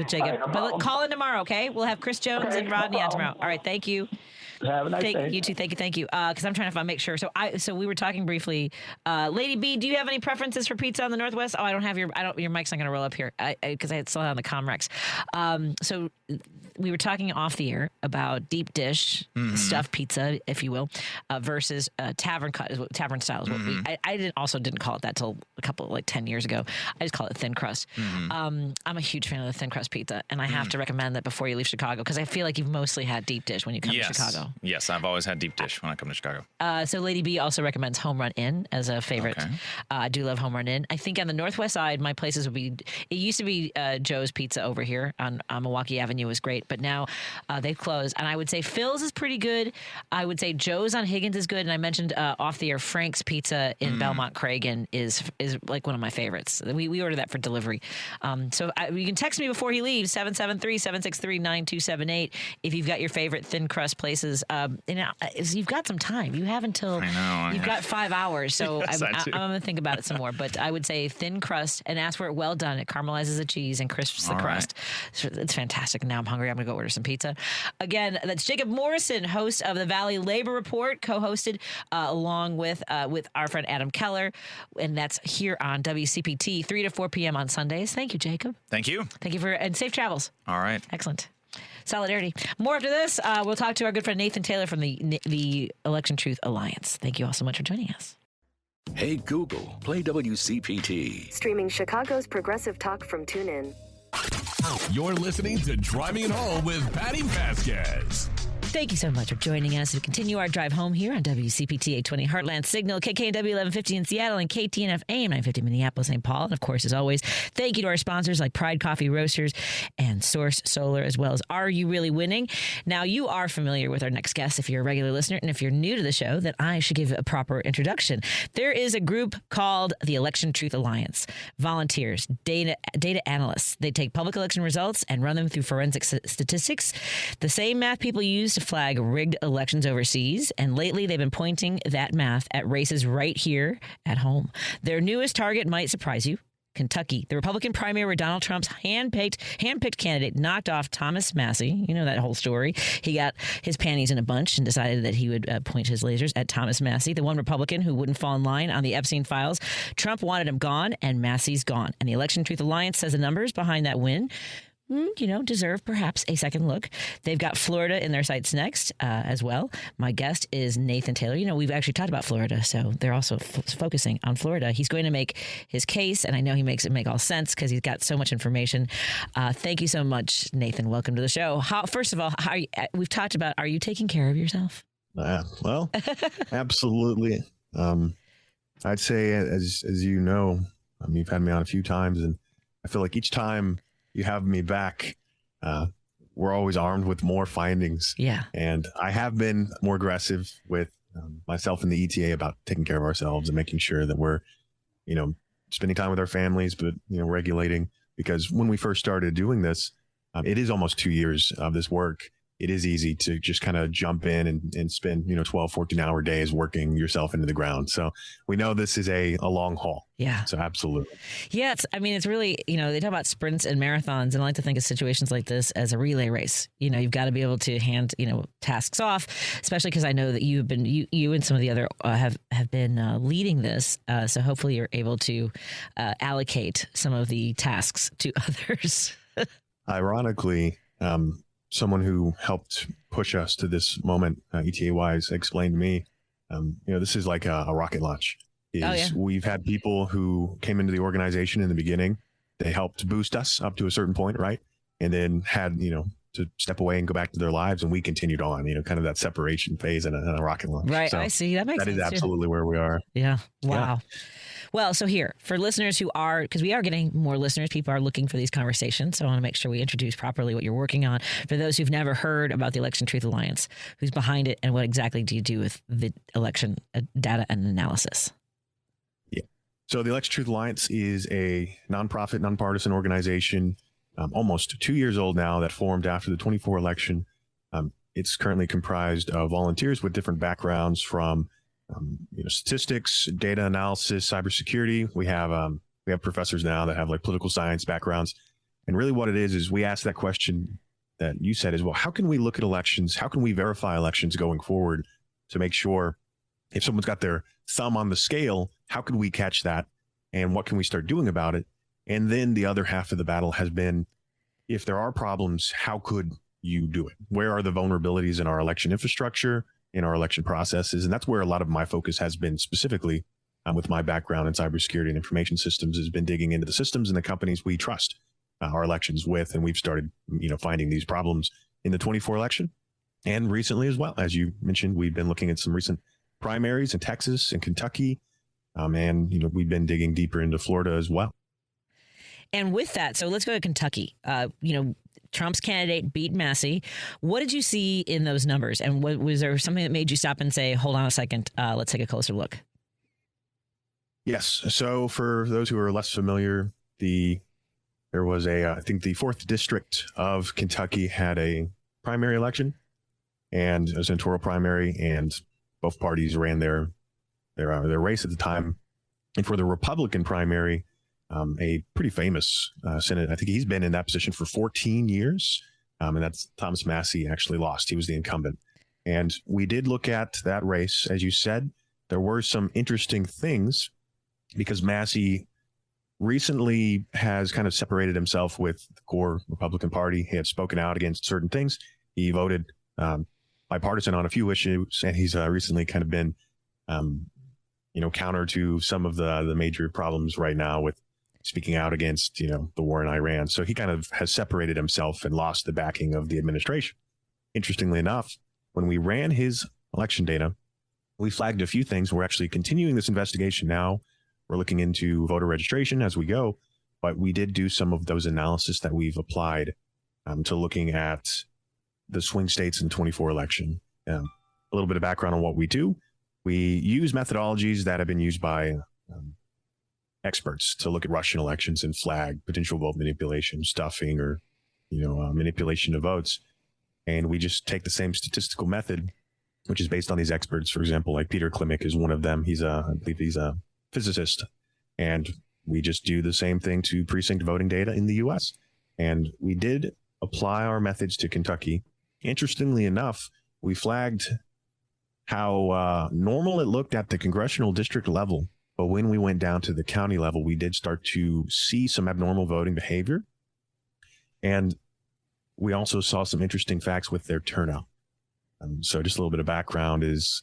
[SPEAKER 2] Jacob. But call in tomorrow, okay? We'll have Chris Jones and Rodney on tomorrow. All right. Thank you.
[SPEAKER 16] Have a nice day.
[SPEAKER 2] You too. Thank you. Because I'm trying to make sure. So we were talking briefly. Lady B, do you have any preferences for pizza on the Northwest? Oh, I don't have your mic's not going to roll up here because I had still on the Comrex. So we were talking off the air about deep dish stuffed pizza, if you will, versus tavern style is what I didn't call it that till a couple 10 years ago. I just call it thin crust. I'm a huge fan of the thin crust pizza, and I have to recommend that before you leave Chicago because I feel like you've mostly had deep dish when you come to Chicago.
[SPEAKER 15] Yes, I've always had deep dish when I come to Chicago.
[SPEAKER 2] So Lady B also recommends Home Run Inn as a favorite. Okay. I do love Home Run Inn. I think on the Northwest side, my places would be, it used to be Joe's Pizza over here on Milwaukee Avenue was great, but now they've closed. And I would say Phil's is pretty good. I would say Joe's on Higgins is good. And I mentioned off the air, Frank's Pizza in Belmont Cragen is like one of my favorites. We order that for delivery. So you can text me before he leaves, 773-763-9278 if you've got your favorite thin crust places. You've got some time. You have until you've got 5 hours. So
[SPEAKER 15] Yes,
[SPEAKER 2] I'm going to think about it some more. But I would say thin crust and ask for it well done. It caramelizes the cheese and crisps the crust. Right. It's fantastic. Now I'm hungry. I'm going to go order some pizza. Again, that's Jacob Morrison, host of the Valley Labor Report, co-hosted along with our friend Adam Keller. And that's here on WCPT, 3 to 4 p.m. on Sundays. Thank you, Jacob.
[SPEAKER 15] Thank you.
[SPEAKER 2] Thank you and safe travels.
[SPEAKER 15] All right.
[SPEAKER 2] Excellent. Solidarity. More after this. We'll talk to our good friend Nathan Taylor from the Election Truth Alliance. Thank you all so much for joining us.
[SPEAKER 4] Hey, Google, play WCPT.
[SPEAKER 11] Streaming Chicago's progressive talk from TuneIn.
[SPEAKER 10] You're listening to Driving It Home with Patti Vasquez.
[SPEAKER 2] Thank you so much for joining us. We continue our drive home here on WCPT 820 Heartland Signal, KKNW 1150 in Seattle, and KTNF AM 950 Minneapolis, St. Paul. And of course, as always, thank you to our sponsors like Pride Coffee Roasters and Source Solar, as well as Are You Really Winning? Now, you are familiar with our next guest if you're a regular listener, and if you're new to the show, then I should give a proper introduction. There is a group called the Election Truth Alliance. Volunteers, data analysts. They take public election results and run them through forensic statistics. The same math people use to flag rigged elections overseas, and lately they've been pointing that math at races right here at home. Their newest target might surprise you. Kentucky, the Republican primary where Donald Trump's handpicked candidate knocked off Thomas Massie. You know that whole story. He got his panties in a bunch and decided that he would point his lasers at Thomas Massie, the one Republican who wouldn't fall in line on the Epstein files. Trump wanted him gone, and Massie's gone. And the Election Truth Alliance says the numbers behind that win deserve perhaps a second look. They've got Florida in their sights next as well. My guest is Nathan Taylor. We've actually talked about Florida, so they're also focusing on Florida. He's going to make his case, and I know he makes it make all sense because he's got so much information. Thank you so much, Nathan. Welcome to the show. First of all, we've talked about, are you taking care of yourself?
[SPEAKER 17] Well, absolutely. I'd say, as you know, you've had me on a few times, and I feel like each time you have me back, we're always armed with more findings.
[SPEAKER 2] Yeah.
[SPEAKER 17] And I have been more aggressive with myself and the ETA about taking care of ourselves and making sure that we're, spending time with our families, but, regulating. Because when we first started doing this, it is almost 2 years of this work. It is easy to just kind of jump in and spend, 12, 14-hour days working yourself into the ground. So we know this is a long haul.
[SPEAKER 2] Yeah.
[SPEAKER 17] So absolutely.
[SPEAKER 2] Yeah. It's really, they talk about sprints and marathons, and I like to think of situations like this as a relay race. You've got to be able to hand, tasks off, especially because I know that you and some of the other have been leading this. So hopefully you're able to allocate some of the tasks to others.
[SPEAKER 17] Ironically, someone who helped push us to this moment, ETA-wise, explained to me, this is like a rocket launch. We've had people who came into the organization in the beginning. They helped boost us up to a certain point, right? And then had, to step away and go back to their lives, and we continued on, kind of that separation phase in a rocket launch.
[SPEAKER 2] Right,
[SPEAKER 17] So
[SPEAKER 2] I see. That makes sense.
[SPEAKER 17] That is absolutely where we are.
[SPEAKER 2] Yeah. Wow.
[SPEAKER 17] Yeah.
[SPEAKER 2] Well, so here, for listeners because we are getting more listeners, people are looking for these conversations. So I want to make sure we introduce properly what you're working on. For those who've never heard about the Election Truth Alliance, who's behind it, and what exactly do you do with the election data and analysis?
[SPEAKER 17] Yeah. So the Election Truth Alliance is a nonprofit, nonpartisan organization, almost 2 years old now, that formed after the 24 election. It's currently comprised of volunteers with different backgrounds from statistics, data analysis, cybersecurity. We have professors now that have like political science backgrounds. And really what it is we ask that question that you said is, well, how can we look at elections? How can we verify elections going forward to make sure if someone's got their thumb on the scale, how can we catch that? And what can we start doing about it? And then the other half of the battle has been, if there are problems, how could you do it? Where are the vulnerabilities in our election infrastructure, in our election processes? And that's where a lot of my focus has been, specifically with my background in cybersecurity and information systems, has been digging into the systems and the companies we trust our elections with. And we've started, finding these problems in the 24 election and recently as well. As you mentioned, we've been looking at some recent primaries in Texas and Kentucky. And, we've been digging deeper into Florida as well.
[SPEAKER 2] And with that, so let's go to Kentucky. Trump's candidate beat Massie. What did you see in those numbers? And was there something that made you stop and say, hold on a second, let's take a closer look?
[SPEAKER 17] Yes. So for those who are less familiar, there was I think the 4th district of Kentucky had a primary election and a senatorial primary, and both parties ran their race at the time. And for the Republican primary, a pretty famous senator, I think he's been in that position for 14 years. And that's Thomas Massie actually lost. He was the incumbent. And we did look at that race. As you said, there were some interesting things because Massie recently has kind of separated himself with the core Republican Party. He had spoken out against certain things. He voted bipartisan on a few issues, and he's recently kind of been, counter to some of the major problems right now with speaking out against, the war in Iran. So he kind of has separated himself and lost the backing of the administration. Interestingly enough, when we ran his election data, we flagged a few things. We're actually continuing this investigation now. We're looking into voter registration as we go, but we did do some of those analysis that we've applied to looking at the swing states in the 24 election. A little bit of background on what we do. We use methodologies that have been used by experts to look at Russian elections and flag potential vote manipulation, stuffing, or manipulation of votes. and we just take the same statistical method, which is based on these experts. For example, like Peter Klimek is one of them. I believe he's a physicist, and we just do the same thing to precinct voting data in the U.S. And we did apply our methods to Kentucky. Interestingly enough, we flagged how normal it looked at the congressional district level. But when we went down to the county level, we did start to see some abnormal voting behavior. And we also saw some interesting facts with their turnout. So just a little bit of background is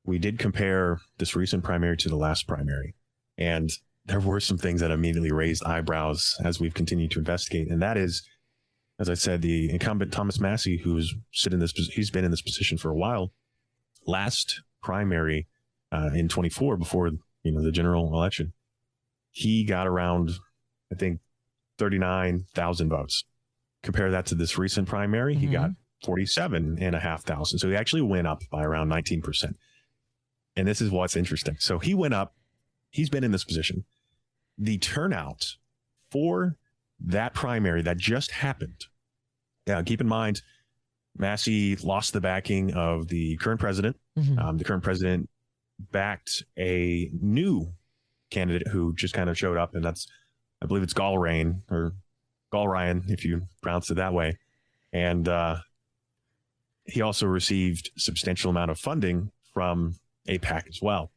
[SPEAKER 17] we did compare this recent primary to the last primary. And there were some things that immediately raised eyebrows as we've continued to investigate. And that is, as I said, the incumbent Thomas Massie, he's been in this position for a while. Last primary in 24, before the general election, he got around, I think, 39,000 votes. Compare that to this recent primary, he got 47,500. So he actually went up by around 19%. And this is what's interesting. So he went up. He's been in this position. The turnout for that primary that just happened. Now, keep in mind, Massie lost the backing of the current president. The current president backed a new candidate who just kind of showed up, and that's, I believe it's Galrain, or Galryan, if you pronounce it that way. And he also received a substantial amount of funding from AIPAC as well.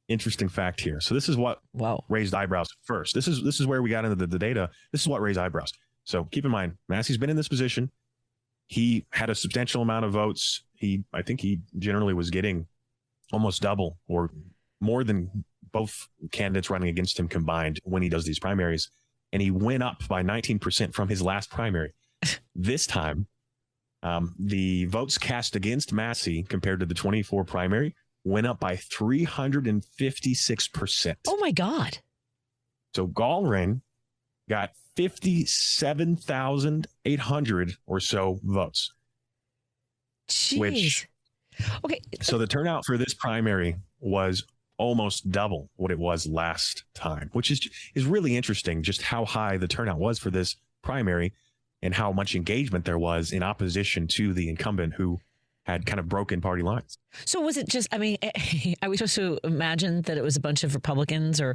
[SPEAKER 17] Interesting fact here. So this is what raised eyebrows first. This is where we got into the data. This is what raised eyebrows. So keep in mind, Massie's been in this position. He had a substantial amount of votes. I think he generally was getting almost double or more than both candidates running against him combined when he does these primaries. And he went up by 19% from his last primary. This time, the votes cast against Massie compared to the 24 primary went up by 356%.
[SPEAKER 2] Oh, my God.
[SPEAKER 17] So Galrain got 57,800 or so votes.
[SPEAKER 2] Jeez.
[SPEAKER 17] So the turnout for this primary was almost double what it was last time, which is really interesting, just how high the turnout was for this primary and how much engagement there was in opposition to the incumbent who had kind of broken party lines.
[SPEAKER 2] So was it just, are we supposed to imagine that it was a bunch of Republicans or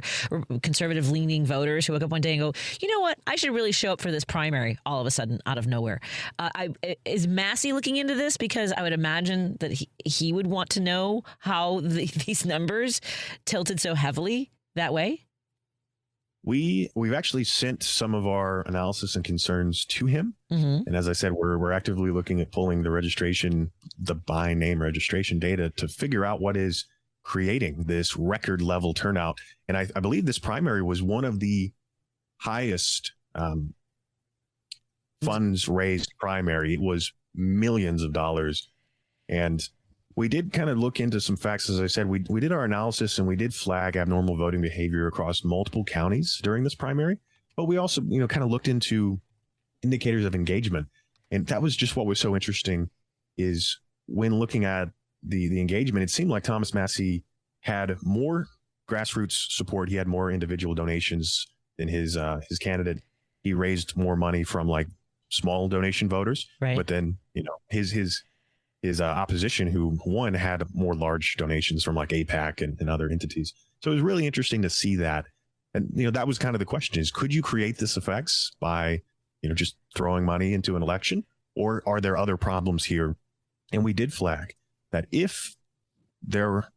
[SPEAKER 2] conservative leaning voters who woke up one day and go, you know what, I should really show up for this primary all of a sudden out of nowhere? Is Massie looking into this? Because I would imagine that he would want to know how these numbers tilted so heavily that way.
[SPEAKER 17] We've actually sent some of our analysis and concerns to him. And as I said, we're actively looking at pulling the by name registration data to figure out what is creating this record level turnout. And I believe this primary was one of the highest funds raised primary. It was millions of dollars. And we did kind of look into some facts. As I said, we did our analysis and we did flag abnormal voting behavior across multiple counties during this primary. But we also, kind of looked into indicators of engagement. And that was just what was so interesting is when looking at the engagement, it seemed like Thomas Massie had more grassroots support. He had more individual donations than his candidate. He raised more money from like small donation voters.
[SPEAKER 2] Right.
[SPEAKER 17] But then, his opposition, who won, had more large donations from like AIPAC and other entities. So it was really interesting to see that. And, that was kind of the question is, could you create this effects by, just throwing money into an election? Or are there other problems here? And we did flag that if there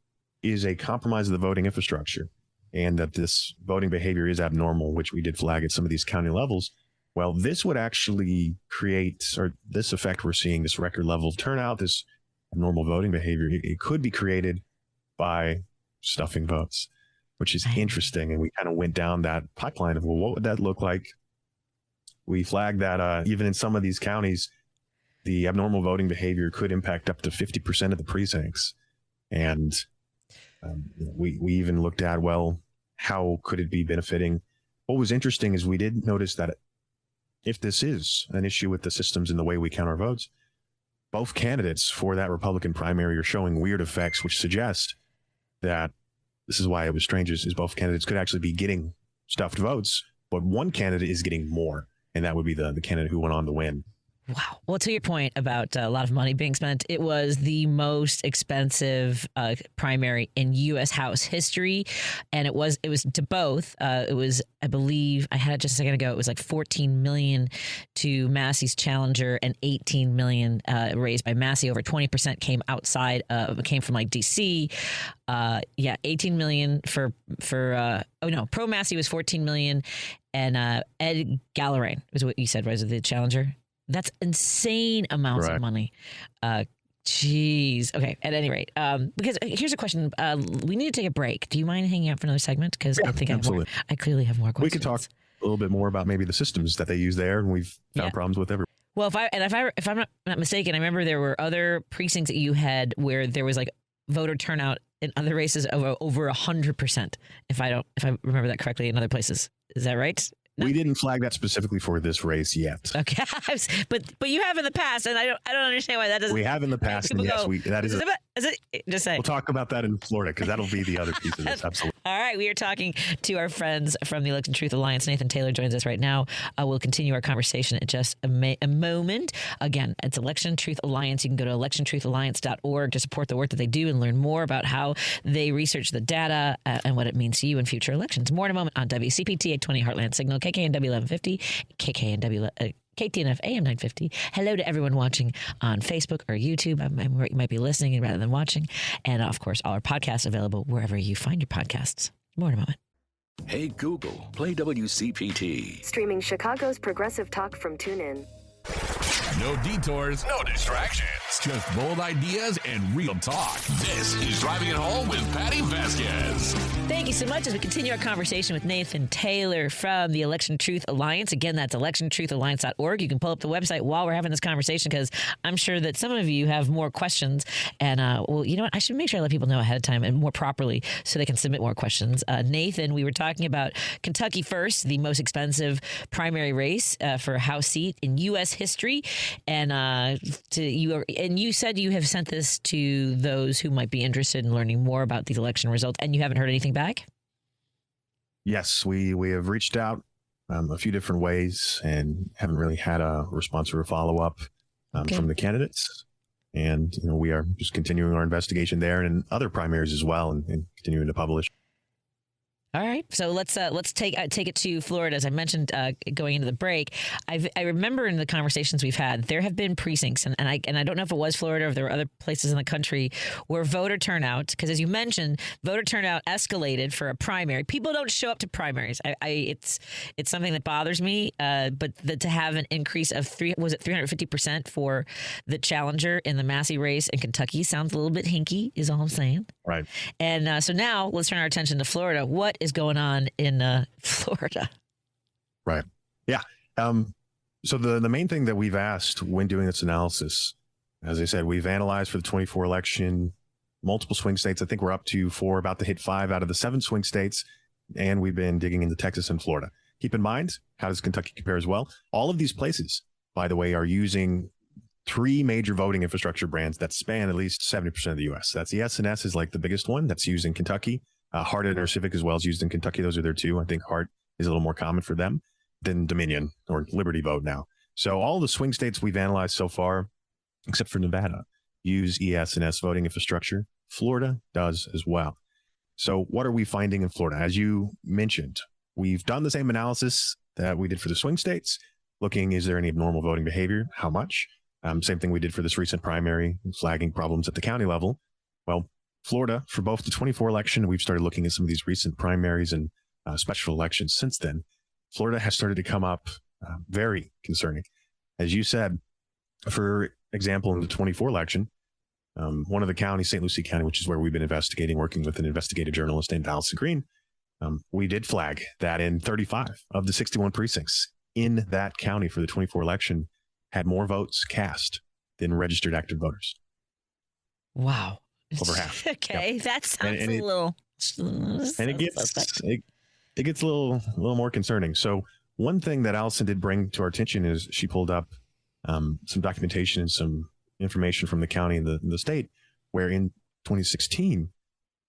[SPEAKER 17] is a compromise of the voting infrastructure and that this voting behavior is abnormal, which we did flag at some of these county levels, well, this would actually create, or this effect we're seeing, this record level of turnout, this abnormal voting behavior, it could be created by stuffing votes, which is interesting. And we kind of went down that pipeline of, well, what would that look like? We flagged that even in some of these counties, the abnormal voting behavior could impact up to 50% of the precincts. And we even looked at, well, how could it be benefiting? What was interesting is we did notice that if this is an issue with the systems and the way we count our votes, both candidates for that Republican primary are showing weird effects, which suggest that this is why it was strange, is both candidates could actually be getting stuffed votes, but one candidate is getting more, and that would be the candidate who went on to win.
[SPEAKER 2] Wow. Well, to your point about a lot of money being spent, it was the most expensive primary in U.S. House history, and it was to both. It was, I believe, I had it just a second ago. It was like $14 million to Massey's challenger and $18 million raised by Massey. Over 20% came from like D.C. 18 million for pro Massey was 14 million, and Ed Gallerain was what you said was the challenger. That's insane amounts of money. Jeez. Okay. At any rate, because here's a question. We need to take a break. Do you mind hanging out for another segment? Because I think I clearly have more questions.
[SPEAKER 17] We could talk a little bit more about maybe the systems that they use there, and we've found problems with every.
[SPEAKER 2] Well, if I'm not mistaken, I remember there were other precincts that you had where there was like voter turnout in other races of over 100%. If I remember that correctly, in other places, is that right? No.
[SPEAKER 17] We didn't flag that specifically for this race yet.
[SPEAKER 2] Okay, but you have in the past, and I don't understand why that doesn't.
[SPEAKER 17] We have in the past, and yes, that is.
[SPEAKER 2] Just say.
[SPEAKER 17] We'll talk about that in Florida because that'll be the other piece of this. Absolutely.
[SPEAKER 2] All right, we are talking to our friends from the Election Truth Alliance. Nathan Taylor joins us right now. We'll continue our conversation in just a moment. Again, it's Election Truth Alliance. You can go to electiontruthalliance.org to support the work that they do and learn more about how they research the data and what it means to you in future elections. More in a moment on WCPT 820 Heartland Signal, KKNW 1150, KKNW. KTNF AM 950. Hello to everyone watching on Facebook or YouTube. You might be listening rather than watching. And of course, all our podcasts available wherever you find your podcasts. More in a moment.
[SPEAKER 4] Hey, Google, play WCPT.
[SPEAKER 11] Streaming Chicago's progressive talk from TuneIn.
[SPEAKER 10] No detours, no distractions. Just bold ideas and real talk. This is Driving It Home with Patti Vasquez.
[SPEAKER 2] Thank you so much as we continue our conversation with Nathan Taylor from the Election Truth Alliance. Again, that's electiontruthalliance.org. You can pull up the website while we're having this conversation because I'm sure that some of you have more questions. And, well, you know what? I should make sure I let people know ahead of time and more properly so they can submit more questions. Nathan, we were talking about Kentucky first, the most expensive primary race for a House seat in U.S. history. And you said you have sent this to those who might be interested in learning more about the election results, and you haven't heard anything back?
[SPEAKER 17] Yes, we have reached out a few different ways and haven't really had a response or a follow-up from the candidates. And we are just continuing our investigation there and in other primaries as well and continuing to publish.
[SPEAKER 2] All right, so let's take it to Florida. As I mentioned going into the break, I remember in the conversations we've had, there have been precincts, and I don't know if it was Florida or if there were other places in the country where voter turnout, because as you mentioned, voter turnout escalated for a primary. People don't show up to primaries. It's something that bothers me. But to have an increase of 350% for the challenger in the Massey race in Kentucky sounds a little bit hinky, is all I'm saying.
[SPEAKER 17] Right.
[SPEAKER 2] And so now let's turn our attention to Florida. What is going on in Florida?
[SPEAKER 17] Right. Yeah. So the main thing that we've asked when doing this analysis, as I said, we've analyzed for the 24 election, multiple swing states. I think we're up to 4, about to hit 5 out of the 7 swing states. And we've been digging into Texas and Florida. Keep in mind, how does Kentucky compare as well? All of these places, by the way, are using 3 major voting infrastructure brands that span at least 70% of the U.S. That's the S&S is like the biggest one that's used in Kentucky. Heart and Civic as well is used in Kentucky. Those are there too. I think Heart is a little more common for them than Dominion or Liberty Vote now. So all the swing states we've analyzed so far, except for Nevada, use ES&S voting infrastructure. Florida does as well. So what are we finding in Florida? As you mentioned, we've done the same analysis that we did for the swing states, looking, is there any abnormal voting behavior? How much? Same thing we did for this recent primary, flagging problems at the county level. Well, Florida, for both the 24 election, we've started looking at some of these recent primaries and special elections since then. Florida has started to come up very concerning. As you said, for example, in the 24 election, one of the counties, St. Lucie County, which is where we've been investigating, working with an investigative journalist named Allison Green, we did flag that in 35 of the 61 precincts in that county for the 24 election had more votes cast than registered active voters.
[SPEAKER 2] Wow.
[SPEAKER 17] Over half.
[SPEAKER 2] Okay, yep. That sounds a little.
[SPEAKER 17] And it gets a little more concerning. So one thing that Allison did bring to our attention is she pulled up some documentation and some information from the county and the state, where in 2016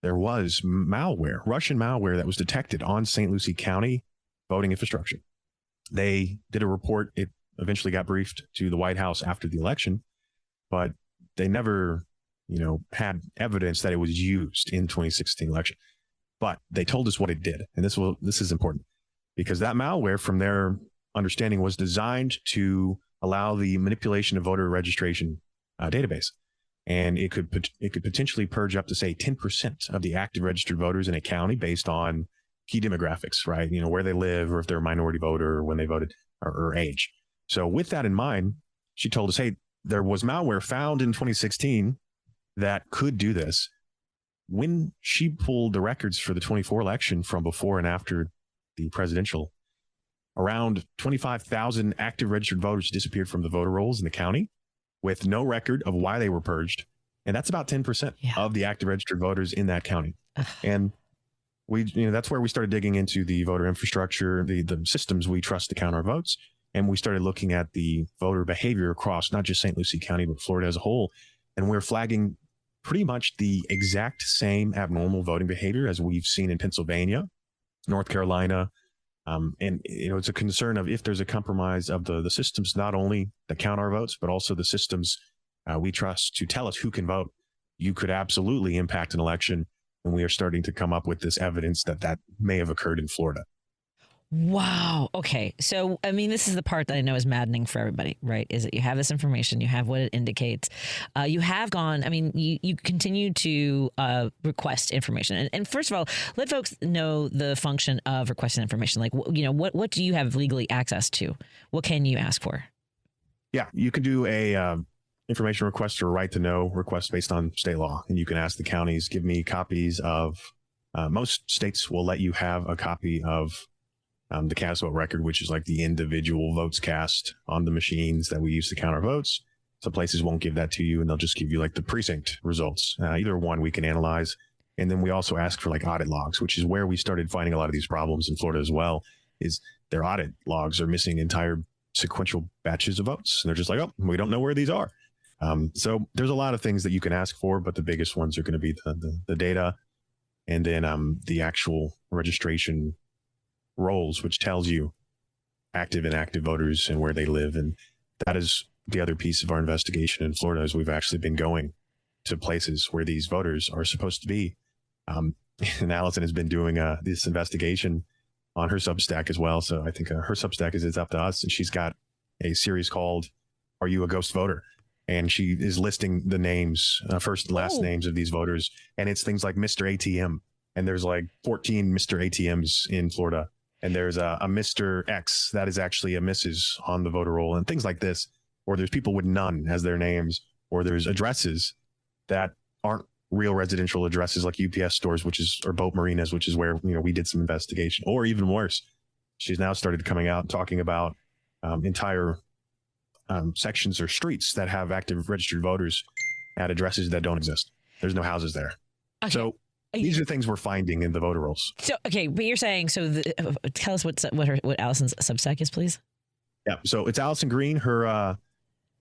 [SPEAKER 17] there was malware, Russian malware that was detected on St. Lucie County voting infrastructure. They did a report. It eventually got briefed to the White House after the election, but they never, had evidence that it was used in 2016 election. But they told us what it did. And this is important because that malware, from their understanding, was designed to allow the manipulation of voter registration database. And it could potentially purge up to, say, 10% of the active registered voters in a county based on key demographics, right? Where they live, or if they're a minority voter, or when they voted, or age. So with that in mind, she told us, hey, there was malware found in 2016 that could do this. When she pulled the records for the 24 election from before and after the presidential, around 25,000 active registered voters disappeared from the voter rolls in the county with no record of why they were purged. And that's about 10% of the active registered voters in that county. And that's where we started digging into the voter infrastructure, the systems we trust to count our votes. And we started looking at the voter behavior across not just St. Lucie County, but Florida as a whole. And we're flagging pretty much the exact same abnormal voting behavior as we've seen in Pennsylvania, North Carolina. And it's a concern of if there's a compromise of the systems, not only that count our votes, but also the systems we trust to tell us who can vote. You could absolutely impact an election. And we are starting to come up with this evidence that may have occurred in Florida.
[SPEAKER 2] Wow. Okay. So, this is the part that I know is maddening for everybody, right? Is that you have this information, you have what it indicates. You have gone, you continue to request information. And first of all, let folks know the function of requesting information. Like, what do you have legally access to? What can you ask for?
[SPEAKER 17] Yeah, you can do a information request or right to know request based on state law. And you can ask the counties, give me copies of, most states will let you have a copy of the cast vote record, which is like the individual votes cast on the machines that we use to count our votes. Some places won't give that to you, and they'll just give you like the precinct results. Either one we can analyze. And then we also ask for like audit logs, which is where we started finding a lot of these problems in Florida as well, is their audit logs are missing entire sequential batches of votes. And they're just like, oh, we don't know where these are. So there's a lot of things that you can ask for, but the biggest ones are going to be the data, and then the actual registration rolls, which tells you active and inactive voters and where they live. And that is the other piece of our investigation in Florida, is we've actually been going to places where these voters are supposed to be. And Allison has been doing this investigation on her Substack as well. So I think her Substack is It's Up to Us, and she's got a series called Are You a Ghost Voter? And she is listing the names, first and last names of these voters. And it's things like Mr. ATM. And there's like 14 Mr. ATMs in Florida. And there's a Mr. X that is actually a Mrs. on the voter roll, and things like this. Or there's people with none as their names, or there's addresses that aren't real residential addresses like UPS stores, or boat marinas, which is where we did some investigation. Or even worse, she's now started coming out and talking about entire sections or streets that have active registered voters at addresses that don't exist. There's no houses there. Okay. So these are things we're finding in the voter rolls.
[SPEAKER 2] So, okay, but you're saying, tell us what Allison's Substack is, please.
[SPEAKER 17] Yeah, so it's Allison Green. Her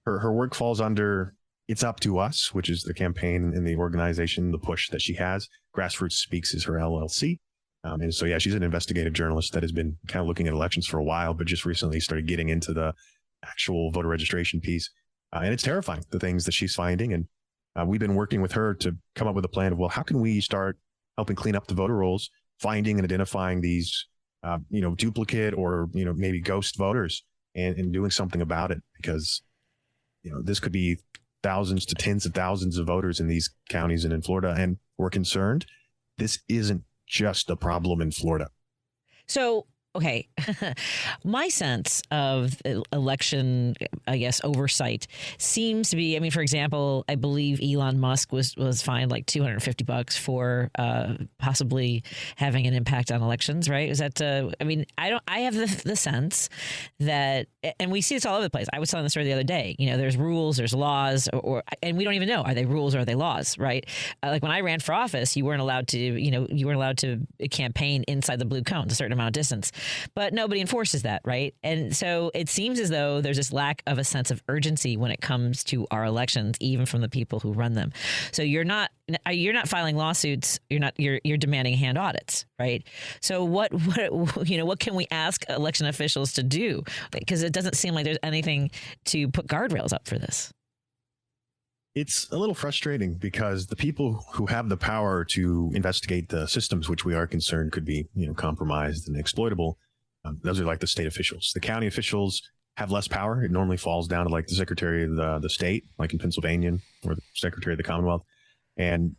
[SPEAKER 17] work falls under It's Up to Us, which is the campaign and the organization, the push that she has. Grassroots Speaks is her LLC. And so, yeah, she's an investigative journalist that has been kind of looking at elections for a while, but just recently started getting into the actual voter registration piece. And it's terrifying, the things that she's finding. And we've been working with her to come up with a plan of, well, how can we start helping clean up the voter rolls, finding and identifying these, duplicate or, maybe ghost voters, and doing something about it, because, this could be thousands to tens of thousands of voters in these counties and in Florida. And we're concerned this isn't just a problem in Florida.
[SPEAKER 2] So, okay, my sense of election, I guess, oversight seems to be, for example, I believe Elon Musk was fined like $250 for possibly having an impact on elections, right? Is that, I have the sense that, and we see this all over the place. I was telling the story the other day, there's rules, there's laws, and we don't even know, are they rules or are they laws, right? Like when I ran for office, you weren't allowed to campaign inside the blue cone, a certain amount of distance. but nobody enforces that, right? And so it seems as though there's this lack of a sense of urgency when it comes to our elections, even from the people who run them. So you're not filing lawsuits. You're demanding hand audits, right? So what can we ask election officials to do? Because it doesn't seem like there's anything to put guardrails up for this.
[SPEAKER 17] It's a little frustrating because the people who have the power to investigate the systems, which we are concerned could be, compromised and exploitable, those are like the state officials. The county officials have less power. It normally falls down to like the secretary of the state, like in Pennsylvania, or the secretary of the Commonwealth. And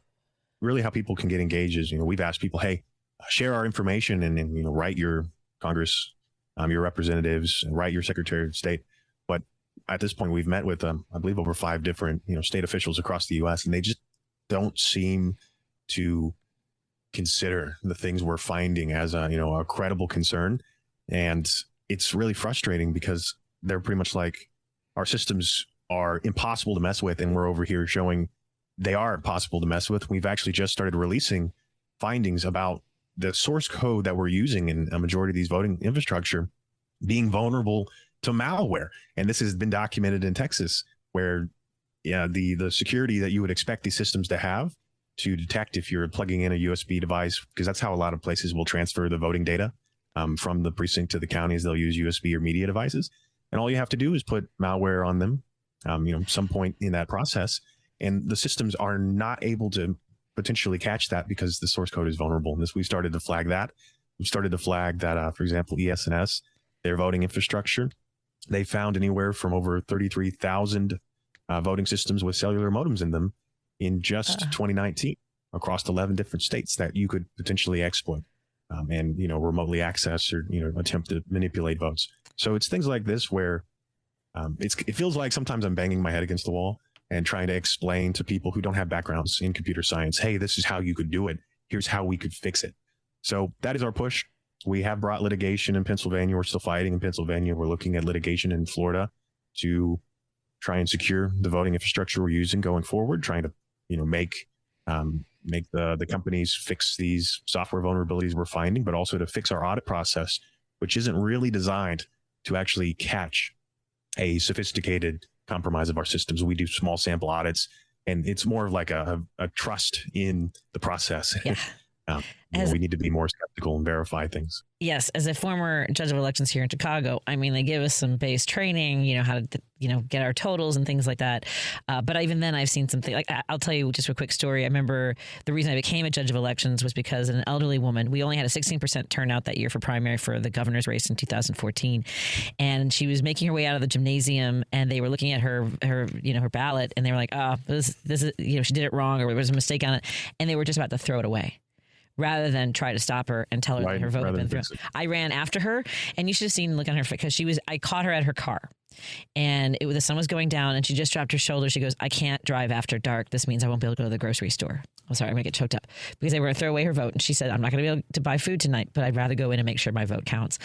[SPEAKER 17] really how people can get engaged is, we've asked people, hey, share our information and write your Congress, your representatives, and write your secretary of state. But at this point, we've met with, I believe, over 5 different, state officials across the U.S., and they just don't seem to consider the things we're finding as a credible concern. And it's really frustrating because they're pretty much like, our systems are impossible to mess with, and we're over here showing they are impossible to mess with. We've actually just started releasing findings about the source code that we're using in a majority of these voting infrastructure being vulnerable to malware. And this has been documented in Texas, where the security that you would expect these systems to have to detect if you're plugging in a USB device, because that's how a lot of places will transfer the voting data from the precinct to the counties. They'll use USB or media devices. And all you have to do is put malware on them, some point in that process. And the systems are not able to potentially catch that because the source code is vulnerable. And we started to flag that. We started to flag that, for example, ES&S, their voting infrastructure, they found anywhere from over 33,000 voting systems with cellular modems in them in just 2019 across 11 different states that you could potentially exploit and remotely access or attempt to manipulate votes. So it's things like this where it feels like sometimes I'm banging my head against the wall and trying to explain to people who don't have backgrounds in computer science, hey, this is how you could do it. Here's how we could fix it. So that is our push. We have brought litigation in Pennsylvania. We're still fighting in Pennsylvania. We're looking at litigation in Florida to try and secure the voting infrastructure we're using going forward, trying to, make the companies fix these software vulnerabilities we're finding, but also to fix our audit process, which isn't really designed to actually catch a sophisticated compromise of our systems. We do small sample audits, and it's more of like a trust in the process.
[SPEAKER 2] Yeah.
[SPEAKER 17] We need to be more skeptical and verify things.
[SPEAKER 2] Yes, as a former judge of elections here in Chicago, I mean, they give us some base training, how to, get our totals and things like that. But even then, I've seen something like, I'll tell you just a quick story. I remember the reason I became a judge of elections was because an elderly woman, we only had a 16% turnout that year for primary for the governor's race in 2014. And she was making her way out of the gymnasium, and they were looking at her ballot, and they were like, oh, this is, she did it wrong, or there was a mistake on it. And they were just about to throw it away, rather than try to stop her and tell her that her vote had been thrown. I ran after her, and you should have seen the look on her face, because I caught her at her car, and the sun was going down, and she just dropped her shoulder. She goes, I can't drive after dark. This means I won't be able to go to the grocery store. I'm sorry, I'm going to get choked up, because they were going to throw away her vote. And she said, I'm not going to be able to buy food tonight, but I'd rather go in and make sure my vote counts.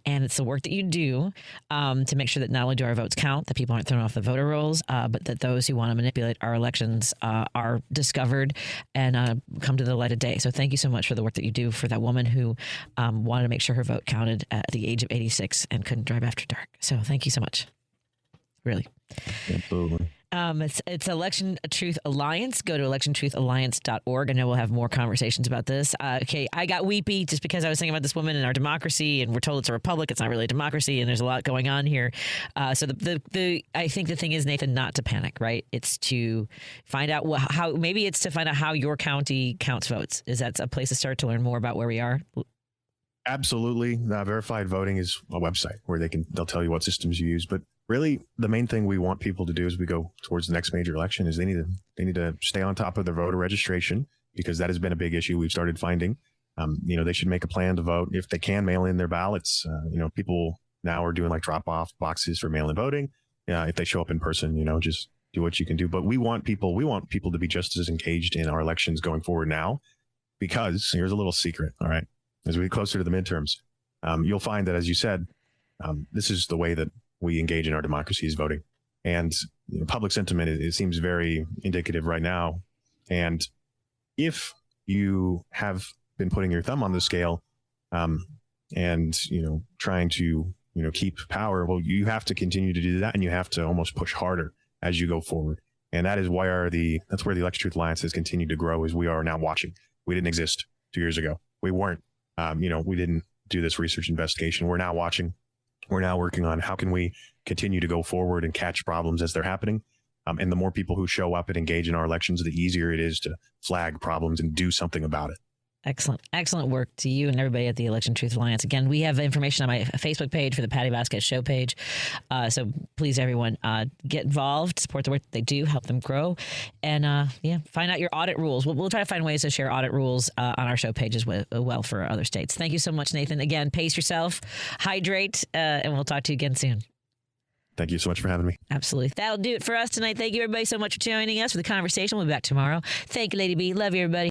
[SPEAKER 2] And it's the work that you do to make sure that not only do our votes count, that people aren't thrown off the voter rolls, but that those who want to manipulate our elections are discovered and come to the light of day. So thank you so much for the work that you do for that woman who wanted to make sure her vote counted at the age of 86 and couldn't drive after dark. So thank you so much. Really.
[SPEAKER 17] Absolutely.
[SPEAKER 2] It's Election Truth Alliance. Go to electiontruthalliance.org. I know we'll have more conversations about this. Okay, I got weepy just because I was thinking about this woman in our democracy, and we're told it's a republic. It's not really a democracy, and there's a lot going on here. So I think the thing is, Nathan, not to panic, right? It's to find out how your county counts votes. Is that a place to start to learn more about where we are?
[SPEAKER 17] Absolutely. Verified voting is a website where they'll tell you what systems you use, but really, the main thing we want people to do as we go towards the next major election is they need to stay on top of their voter registration, because that has been a big issue we've started finding. They should make a plan to vote if they can mail in their ballots. People now are doing like drop off boxes for mail-in voting. If they show up in person, just do what you can do. But we want people to be just as engaged in our elections going forward now, because here's a little secret. All right, as we get closer to the midterms, you'll find that, as you said, this is the way that we engage in our democracy, is voting. And public sentiment, it seems very indicative right now. And if you have been putting your thumb on the scale, and, trying to, keep power. Well, you have to continue to do that, and you have to almost push harder as you go forward. And that is that's where the Election Truth Alliance has continued to grow, is we are now watching. We didn't exist 2 years ago. We weren't, we didn't do this research investigation. We're now watching. We're now working on how can we continue to go forward and catch problems as they're happening. And the more people who show up and engage in our elections, the easier it is to flag problems and do something about it.
[SPEAKER 2] Excellent work to you and everybody at the Election Truth Alliance. Again, we have information on my Facebook page for the Patti Vasquez Show page. So please, everyone, get involved, support the work that they do, help them grow, and find out your audit rules. We'll try to find ways to share audit rules on our show page as well for other states. Thank you so much, Nathan. Again, pace yourself, hydrate, and we'll talk to you again soon.
[SPEAKER 17] Thank you so much for having me.
[SPEAKER 2] Absolutely. That'll do it for us tonight. Thank you, everybody, so much for joining us for the conversation. We'll be back tomorrow. Thank you, Lady B. Love you, everybody.